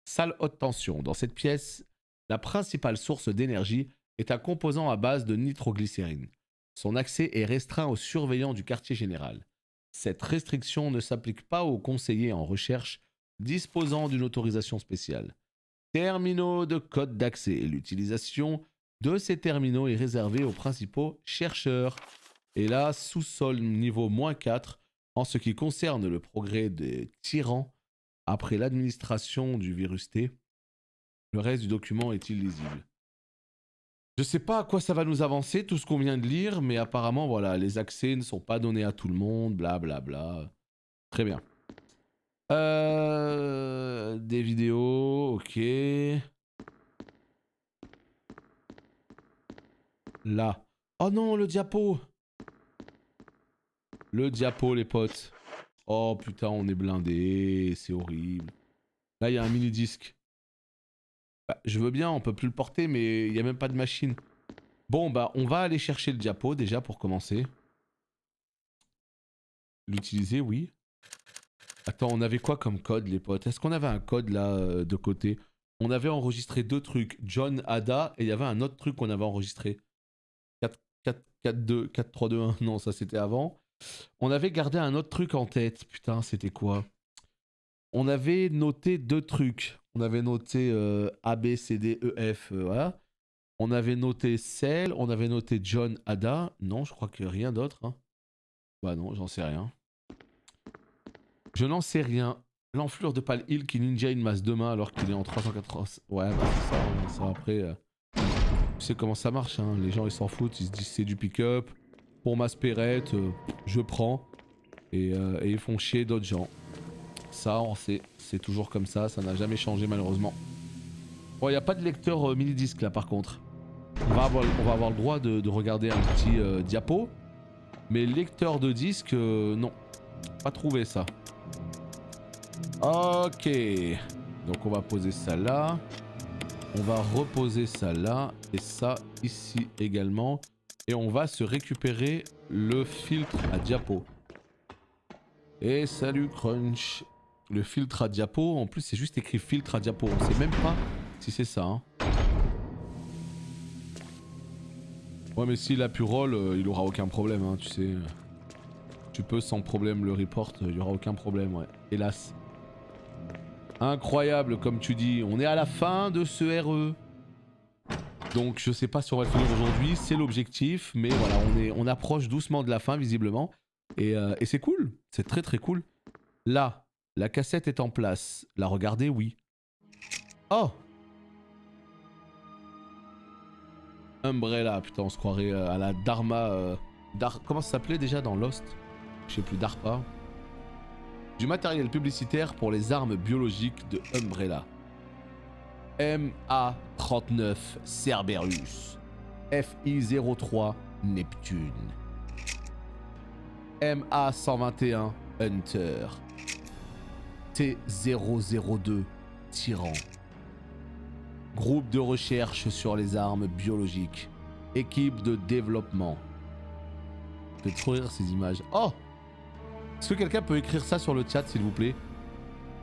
Salle haute tension. Dans cette pièce, la principale source d'énergie est un composant à base de nitroglycérine. Son accès est restreint aux surveillants du quartier général. Cette restriction ne s'applique pas aux conseillers en recherche disposant d'une autorisation spéciale. Terminaux de code d'accès. L'utilisation de ces terminaux est réservée aux principaux chercheurs. Et là, sous-sol niveau -4 en ce qui concerne le progrès des tyrans après l'administration du virus T. Le reste du document est illisible. Je sais pas à quoi ça va nous avancer, tout ce qu'on vient de lire, mais apparemment, voilà, les accès ne sont pas donnés à tout le monde, blablabla. Bla bla. Très bien. Des vidéos, ok. Là. Oh non, le diapo. Le diapo, les potes. Oh putain, on est blindé, c'est horrible. Là, il y a un mini-disque. Bah, je veux bien, on peut plus le porter, mais il n'y a même pas de machine. Bon, bah, on va aller chercher le diapo, déjà, pour commencer. L'utiliser, oui. Attends, on avait quoi comme code, les potes? Est-ce qu'on avait un code, là, de côté? On avait enregistré 2 trucs. John, Ada, et il y avait un autre truc qu'on avait enregistré. 4-2, 4-3-2-1. Non, ça, c'était avant. On avait gardé un autre truc en tête. Putain, c'était quoi? On avait noté 2 trucs. On avait noté A, B, C, D, E, F, voilà. On avait noté Cell, on avait noté John, Ada. Non, je crois que rien d'autre. Hein. Bah non, j'en sais rien. Je n'en sais rien. L'enflure de Pal Hill qui ninja une masse de main alors qu'il est en 380. Ouais, bah c'est ça. Hein, ça après, tu sais comment ça marche. Hein. Les gens, ils s'en foutent. Ils se disent c'est du pick-up. Pour ma spérette, je prends. Et ils font chier d'autres gens. Ça, on sait. C'est toujours comme ça. Ça n'a jamais changé, malheureusement. Bon, il n'y a pas de lecteur mini-disque, là, par contre. On va avoir le droit de regarder un petit diapo. Mais lecteur de disque, non. Pas trouvé, ça. Ok. Donc, on va poser ça là. On va reposer ça là. Et ça, ici également. Et on va se récupérer le filtre à diapo. Et salut Crunch. Le filtre à diapo, en plus c'est juste écrit filtre à diapo. On sait même pas si c'est ça. Hein. Ouais mais s'il a pu roll, il aura aucun problème, hein, tu sais. Tu peux sans problème le report, il y aura aucun problème, ouais. Hélas. Incroyable comme tu dis. On est à la fin de ce RE. Donc je sais pas si on va le finir aujourd'hui, c'est l'objectif, mais voilà, on approche doucement de la fin visiblement. Et c'est cool, c'est très très cool. Là, la cassette est en place. La regarder, oui. Oh! Umbrella, putain, on se croirait à la Dharma... comment ça s'appelait déjà dans Lost? Je sais plus, DARPA. Du matériel publicitaire pour les armes biologiques de Umbrella. MA39 Cerberus, FI03 Neptune, MA121 Hunter, T002 Tyran. Groupe de recherche sur les armes biologiques, équipe de développement. Je vais trop rire ces images. Oh! Est-ce que quelqu'un peut écrire ça sur le chat s'il vous plaît?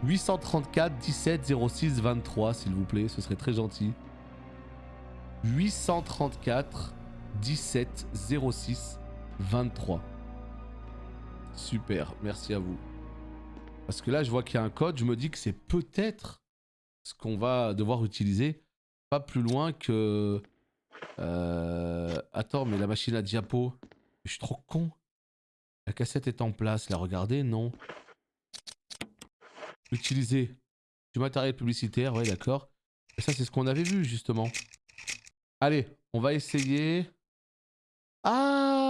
834 17 06 23 s'il vous plaît, ce serait très gentil. 834 17 06 23. Super, merci à vous. Parce que là je vois qu'il y a un code, je me dis que c'est peut-être ce qu'on va devoir utiliser. Pas plus loin que... Attends, mais la machine à diapo... Je suis trop con. La cassette est en place, la regarder, non. Utiliser du matériel publicitaire, ouais d'accord. Et ça c'est ce qu'on avait vu justement. Allez, on va essayer. Ah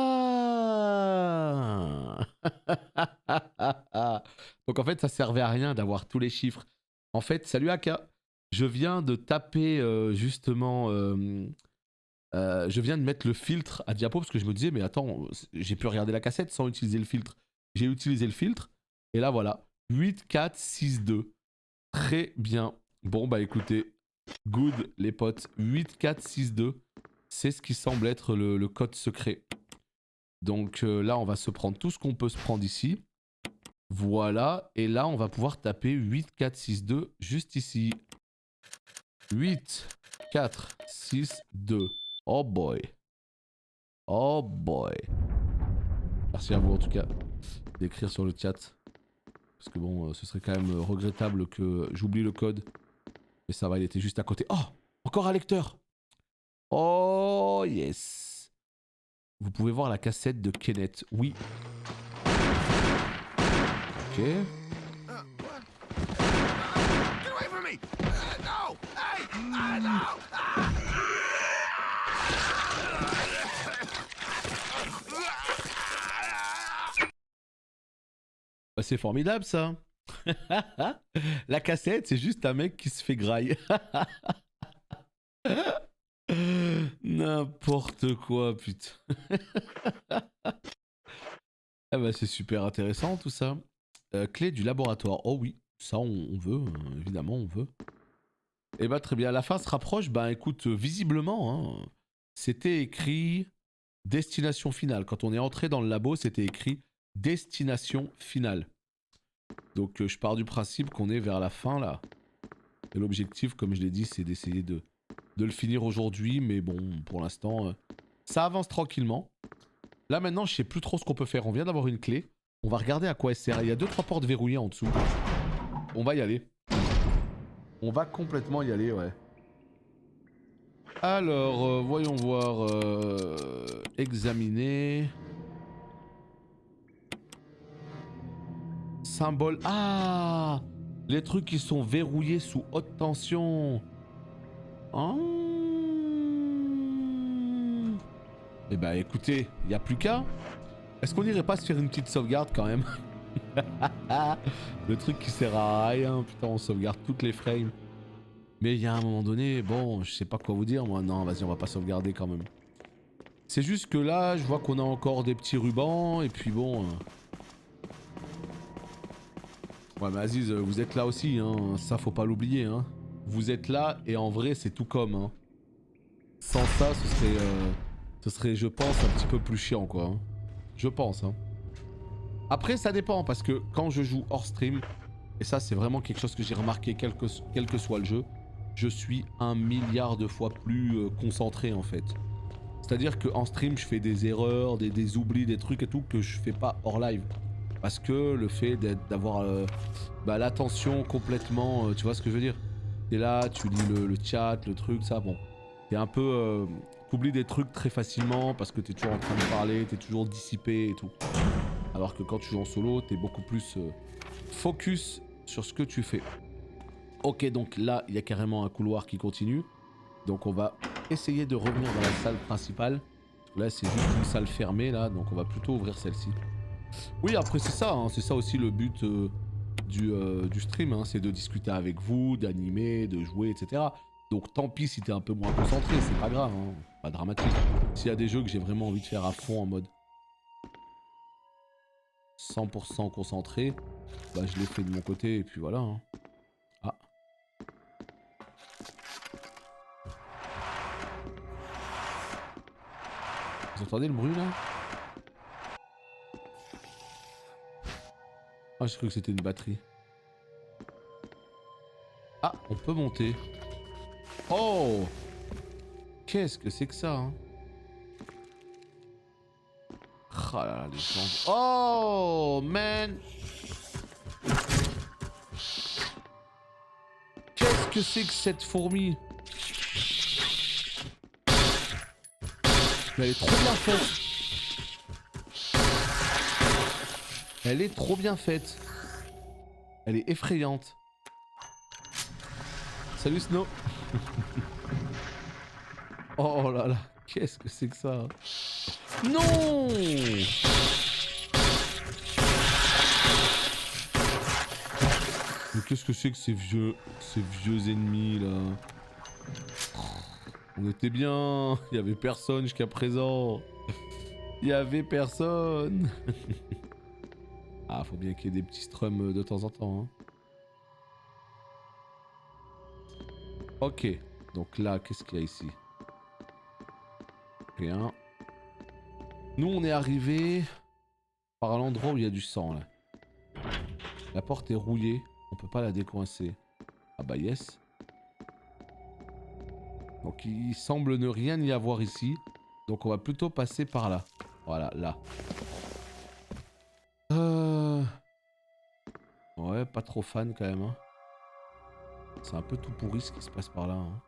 donc en fait ça servait à rien d'avoir tous les chiffres. En fait, salut Aka. Je viens de taper justement... je viens de mettre le filtre à diapo parce que je me disais mais attends, j'ai pu regarder la cassette sans utiliser le filtre. J'ai utilisé le filtre et là voilà. 8462. Très bien. Bon bah écoutez, good les potes. 8462. C'est ce qui semble être le code secret. Donc là on va se prendre tout ce qu'on peut se prendre ici. Voilà. Et là on va pouvoir taper 8462 juste ici. 8462. Oh boy. Oh boy. Merci à vous en tout cas. d'écrire sur le chat. Parce que bon, ce serait quand même regrettable que j'oublie le code. Mais ça va, il était juste à côté. Oh, encore un lecteur. Oh, yes. Vous pouvez voir la cassette de Kenneth. Oui. Ok. Get away from me! No! Hey! No! Bah, c'est formidable ça. La cassette, c'est juste un mec qui se fait graille. N'importe quoi, putain. Ah bah c'est super intéressant tout ça. Clé du laboratoire. Oh oui, ça on veut, évidemment on veut. Et bah très bien, la fin se rapproche. Bah écoute, visiblement, hein, c'était écrit destination finale. Quand on est entré dans le labo, c'était écrit destination finale. Donc je pars du principe qu'on est vers la fin là. Et l'objectif, comme je l'ai dit, c'est d'essayer de le finir aujourd'hui. Mais bon, pour l'instant, ça avance tranquillement. Là maintenant, je sais plus trop ce qu'on peut faire. On vient d'avoir une clé. On va regarder à quoi elle sert. Il y a 2-3 portes verrouillées en dessous. On va y aller. On va complètement y aller, ouais. Alors, voyons voir. Examiner. Symbole. Ah! Les trucs qui sont verrouillés sous haute tension. Oh. Eh bah écoutez, il n'y a plus qu'à. Est-ce qu'on irait pas se faire une petite sauvegarde quand même? Le truc qui sert à rien, putain, on sauvegarde toutes les frames. Mais il y a un moment donné, bon, je sais pas quoi vous dire moi. Non, vas-y, on va pas sauvegarder quand même. C'est juste que là, je vois qu'on a encore des petits rubans, et puis bon... Ouais, mais Aziz, vous êtes là aussi, hein. Ça, faut pas l'oublier, hein. Vous êtes là, et en vrai, c'est tout comme, hein. Sans ça, ce serait, je pense, un petit peu plus chiant, quoi. Hein. Je pense, hein. Après, ça dépend, parce que quand je joue hors stream, et ça, c'est vraiment quelque chose que j'ai remarqué, quel que soit le jeu, je suis 1 milliard de fois plus concentré, en fait. C'est-à-dire qu'en stream, je fais des erreurs, des oublis, des trucs et tout que je fais pas hors live. Parce que le fait d'avoir l'attention complètement... tu vois ce que je veux dire? T'es là, tu lis le chat, le truc, ça, bon. T'es un peu... t'oublies des trucs très facilement parce que t'es toujours en train de parler, t'es toujours dissipé et tout. Alors que quand tu joues en solo, t'es beaucoup plus focus sur ce que tu fais. Ok, donc là, il y a carrément un couloir qui continue. Donc on va essayer de revenir dans la salle principale. Là, c'est juste une salle fermée, là, donc on va plutôt ouvrir celle-ci. Oui, après c'est ça, hein, c'est ça aussi le but du stream, hein, c'est de discuter avec vous, d'animer, de jouer, etc. Donc tant pis si t'es un peu moins concentré, c'est pas grave, hein, pas dramatique. S'il y a des jeux que j'ai vraiment envie de faire à fond en mode 100% concentré, bah je l'ai fait de mon côté et puis voilà. Hein. Ah. Vous entendez le bruit là? Ah, j'ai cru que c'était une batterie. Ah, on peut monter. Oh! Qu'est-ce que c'est que ça, hein? Oh là là, les gens... Oh, man! Qu'est-ce que c'est que cette fourmi? Mais elle est trop bien faite. Elle est trop bien faite. Elle est effrayante. Salut Snow. Oh là là, qu'est-ce que c'est que ça? Non! Mais qu'est-ce que c'est que ces vieux ennemis là? On était bien, il y avait personne jusqu'à présent. Il y avait personne. Ah, faut bien qu'il y ait des petits strums de temps en temps. Hein. Ok, donc là, qu'est-ce qu'il y a ici? Rien. Nous, on est arrivé par l'endroit où il y a du sang, là. La porte est rouillée, on peut pas la décoincer. Ah bah yes. Donc il semble ne rien y avoir ici. Donc on va plutôt passer par là. Voilà, là. Ouais, pas trop fan quand même. Hein. C'est un peu tout pourri ce qui se passe par là. Hein.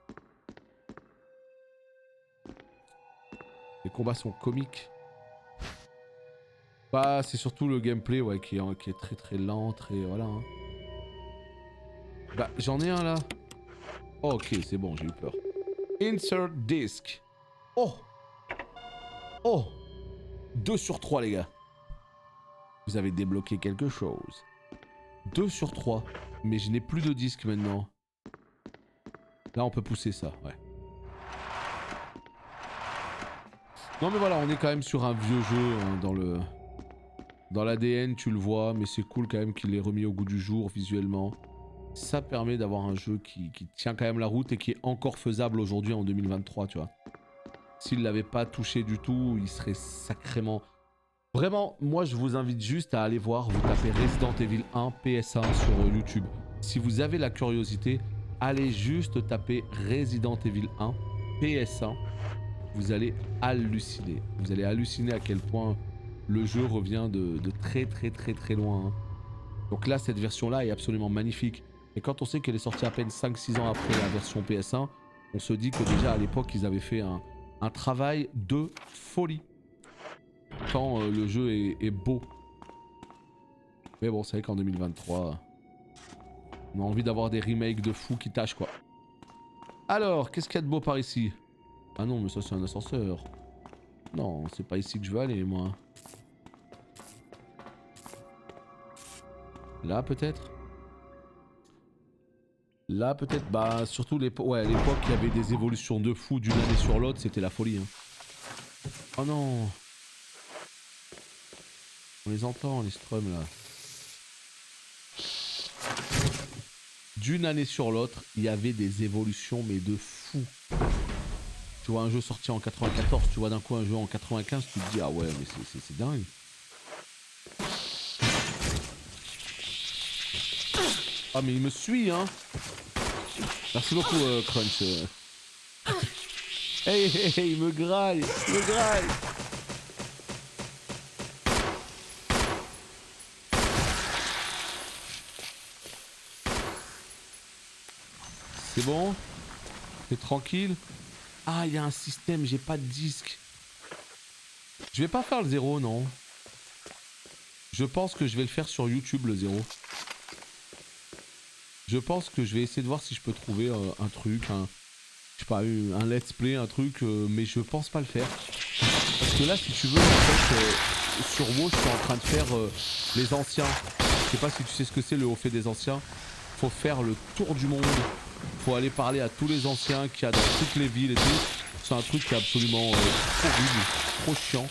Les combats sont comiques. Bah, c'est surtout le gameplay ouais, qui est très très lent, très... Voilà. Hein. Bah, j'en ai un là. Oh, ok, c'est bon, j'ai eu peur. Insert disc. Oh. Oh. 2 sur 3, les gars. Vous avez débloqué quelque chose. 2 sur 3. Mais je n'ai plus de disque maintenant. Là, on peut pousser ça, ouais. Non, mais voilà, on est quand même sur un vieux jeu hein, dans l'ADN, tu le vois, mais c'est cool quand même qu'il l'ait remis au goût du jour visuellement. Ça permet d'avoir un jeu qui tient quand même la route et qui est encore faisable aujourd'hui en 2023, tu vois. S'il l'avait pas touché du tout, il serait sacrément... Vraiment, moi je vous invite juste à aller voir, vous tapez Resident Evil 1 PS1 sur YouTube. Si vous avez la curiosité, allez juste taper Resident Evil 1 PS1. Vous allez halluciner. Vous allez halluciner à quel point le jeu revient de très très très très loin. Hein. Donc là, cette version-là est absolument magnifique. Et quand on sait qu'elle est sortie à peine 5-6 ans après la version PS1, on se dit que déjà à l'époque, ils avaient fait un travail de folie. Tant le jeu est beau. Mais bon, c'est vrai qu'en 2023, on a envie d'avoir des remakes de fous qui tâchent quoi. Alors, qu'est-ce qu'il y a de beau par ici? Ah non, mais ça c'est un ascenseur. Non, c'est pas ici que je veux aller, moi. Là, peut-être? Là, peut-être? Bah, surtout ouais, à l'époque, il y avait des évolutions de fou d'une année sur l'autre, c'était la folie. Hein. Oh non! On les entend, les strums, là. D'une année sur l'autre, il y avait des évolutions, mais de fou. Tu vois un jeu sorti en 94, tu vois d'un coup un jeu en 95, tu te dis ah ouais mais c'est dingue. Ah mais il me suit hein. Merci beaucoup Crunch. Hey, hey, hey, il me graille, il me graille. C'est bon? T'es tranquille? Ah, il y a un système, j'ai pas de disque. Je vais pas faire le 0, non. Je pense que je vais le faire sur YouTube, le 0. Je pense que je vais essayer de voir si je peux trouver un truc, je sais pas, un let's play, un truc, mais je pense pas le faire. Parce que là, si tu veux, en fait, sur WoW, je suis en train de faire les anciens. Je sais pas si tu sais ce que c'est le haut fait des anciens. Faut faire le tour du monde. Faut aller parler à tous les anciens qu'il y a dans toutes les villes et tout. C'est un truc qui est absolument horrible, trop chiant.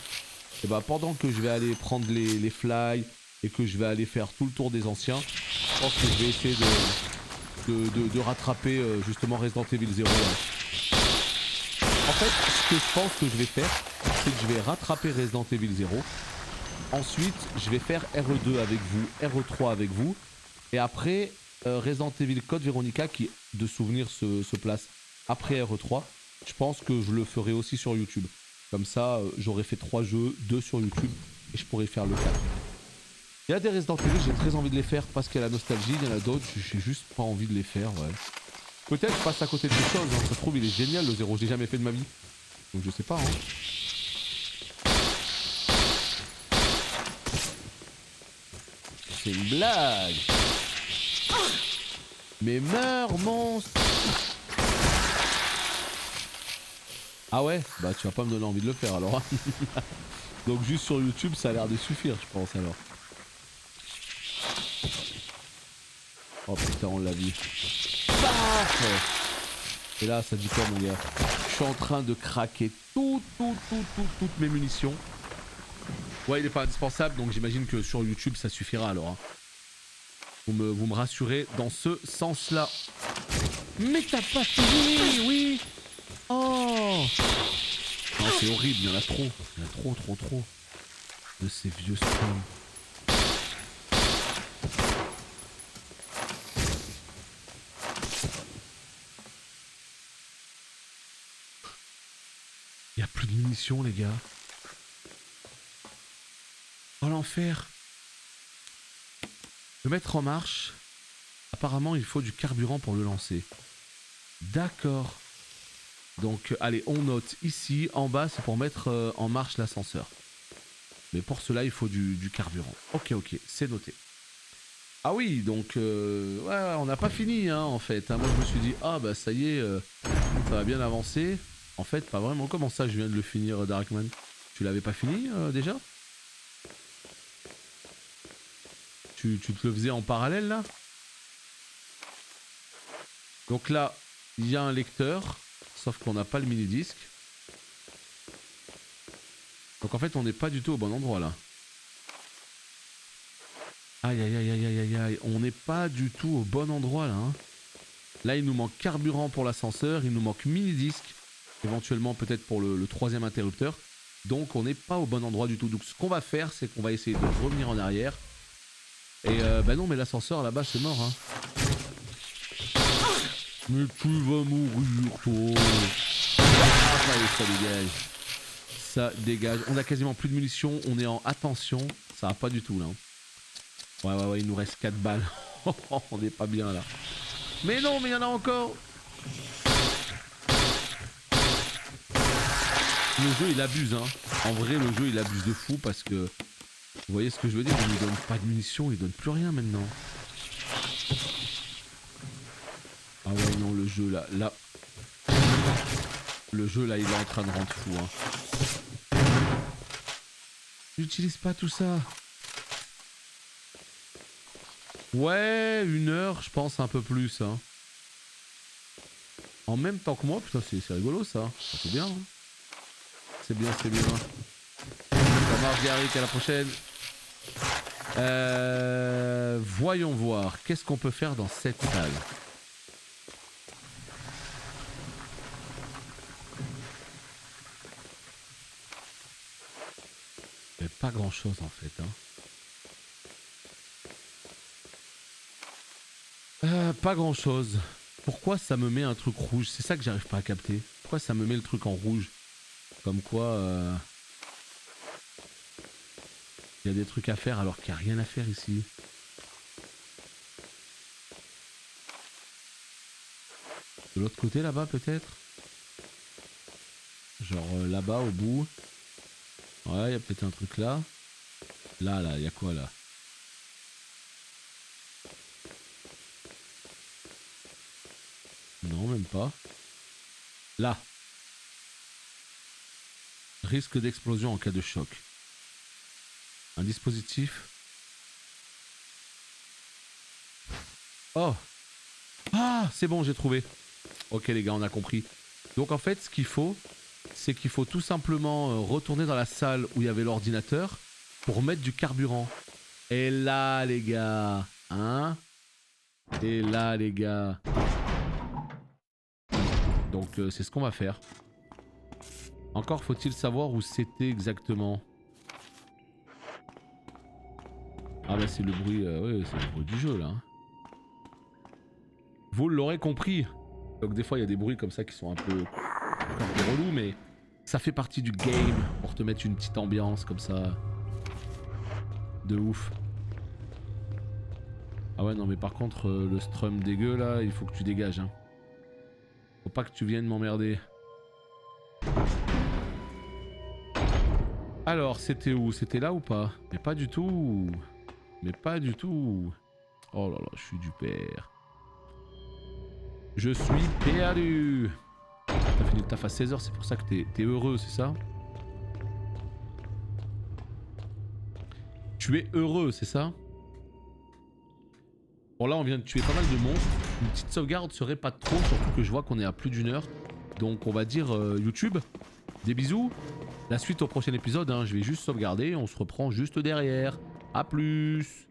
Et bah pendant que je vais aller prendre les fly et que je vais aller faire tout le tour des anciens, je pense que je vais essayer de rattraper justement Resident Evil 0. Là. En fait, ce que je pense que je vais faire, c'est que je vais rattraper Resident Evil 0. Ensuite, je vais faire RE2 avec vous, RE3 avec vous. Et après, Resident Evil Code Veronica qui, de souvenir, se place après RE3. Je pense que je le ferai aussi sur YouTube. Comme ça, j'aurai fait 3 jeux, 2 sur YouTube, et je pourrai faire le 4. Il y a des Resident Evil, j'ai très envie de les faire parce qu'il y a la nostalgie. Il y en a d'autres, j'ai juste pas envie de les faire, ouais. Peut-être je passe à côté de quelque chose, hein. Ça se trouve, il est génial le 0, je l'ai jamais fait de ma vie. Donc je sais pas, hein. C'est une blague. Mais meurs, monstre. Ah ouais? Bah tu vas pas me donner envie de le faire alors. Donc juste sur YouTube ça a l'air de suffire je pense alors. Oh putain on l'a vu. Paf! Et là ça dit quoi mon gars? Je suis en train de craquer toutes mes munitions. Ouais il est pas indispensable donc j'imagine que sur YouTube ça suffira alors. Hein. Vous me rassurez dans ce sens là. Mais t'as pas fini, oui. Oh non, c'est horrible, il y en a trop. Il y en a trop. De ces vieux strums. Il y a plus de munitions, les gars. Oh l'enfer. Le mettre en marche. Apparemment, il faut du carburant pour le lancer. D'accord. Donc, allez, on note ici. En bas, c'est pour mettre en marche l'ascenseur. Mais pour cela, il faut du carburant. Ok, c'est noté. Ah oui, donc, ouais, on n'a pas fini, hein, en fait. Moi, je me suis dit, ah, bah, ça y est, ça va bien avancer. En fait, pas vraiment. Comment ça, je viens de le finir, Darkman? Tu l'avais pas fini, déjà? Tu te le faisais en parallèle, là? Donc là, il y a un lecteur, sauf qu'on n'a pas le mini-disque. Donc en fait, on n'est pas du tout au bon endroit, là. Aïe, aïe, aïe, aïe, aïe, aïe, on n'est pas du tout au bon endroit, là. Hein. Là, il nous manque carburant pour l'ascenseur, il nous manque mini-disque, éventuellement peut-être pour le troisième interrupteur. Donc on n'est pas au bon endroit du tout. Donc ce qu'on va faire, c'est qu'on va essayer de revenir en arrière. Et bah non, mais l'ascenseur là-bas, c'est mort, hein. Mais tu vas mourir, toi. Ah, allez, ça dégage. Ça dégage. On a quasiment plus de munitions. On est en attention. Ça va pas du tout, là. Ouais, il nous reste 4 balles. On n'est pas bien, là. Mais non, mais il y en a encore. Le jeu, il abuse, hein. En vrai, le jeu, il abuse de fou parce que... Vous voyez ce que je veux dire? Il nous donne pas de munitions. Il donne plus rien, maintenant. Ah ouais, non, le jeu là. Le jeu là, il est en train de rendre fou. Hein. J'utilise pas tout ça. Ouais, 1 heure, je pense un peu plus. Hein. En même temps que moi, putain, c'est rigolo ça. C'est bien. Hein. C'est bien. Ça marche, Garrick, à la prochaine. Voyons voir. Qu'est-ce qu'on peut faire dans cette salle? Pas grand chose en fait. Hein. Pas grand chose. Pourquoi ça me met un truc rouge? C'est ça que j'arrive pas à capter. Pourquoi ça me met le truc en rouge? Comme quoi... il y a des trucs à faire alors qu'il n'y a rien à faire ici. De l'autre côté là-bas peut-être? Genre là-bas au bout. Ouais, il y a peut-être un truc là. Là, il y a quoi là? Non, même pas. Là. Risque d'explosion en cas de choc. Un dispositif. Oh! Ah, c'est bon, j'ai trouvé. Ok les gars, on a compris. Donc en fait, ce qu'il faut... c'est qu'il faut tout simplement retourner dans la salle où il y avait l'ordinateur pour mettre du carburant. Et là, les gars, hein? Et là, les gars. Donc, c'est ce qu'on va faire. Encore faut-il savoir où c'était exactement. Ah bah c'est le bruit, ouais, c'est le bruit du jeu là. Hein. Vous l'aurez compris. Donc des fois il y a des bruits comme ça qui sont un peu relous, mais ça fait partie du game pour te mettre une petite ambiance comme ça. De ouf. Ah ouais non mais par contre le strum dégueu là, il faut que tu dégages. Hein. Faut pas que tu viennes m'emmerder. Alors c'était où? C'était là ou pas? Mais pas du tout. Mais pas du tout. Oh là là, je suis du père. Je suis perdu. T'as fini le taf à 16h, c'est pour ça que t'es heureux, c'est ça? Tu es heureux, c'est ça? Bon là on vient de tuer pas mal de monstres. Une petite sauvegarde serait pas trop, surtout que je vois qu'on est à plus d'1 heure. Donc on va dire YouTube, des bisous. La suite au prochain épisode, hein, je vais juste sauvegarder, on se reprend juste derrière. A plus.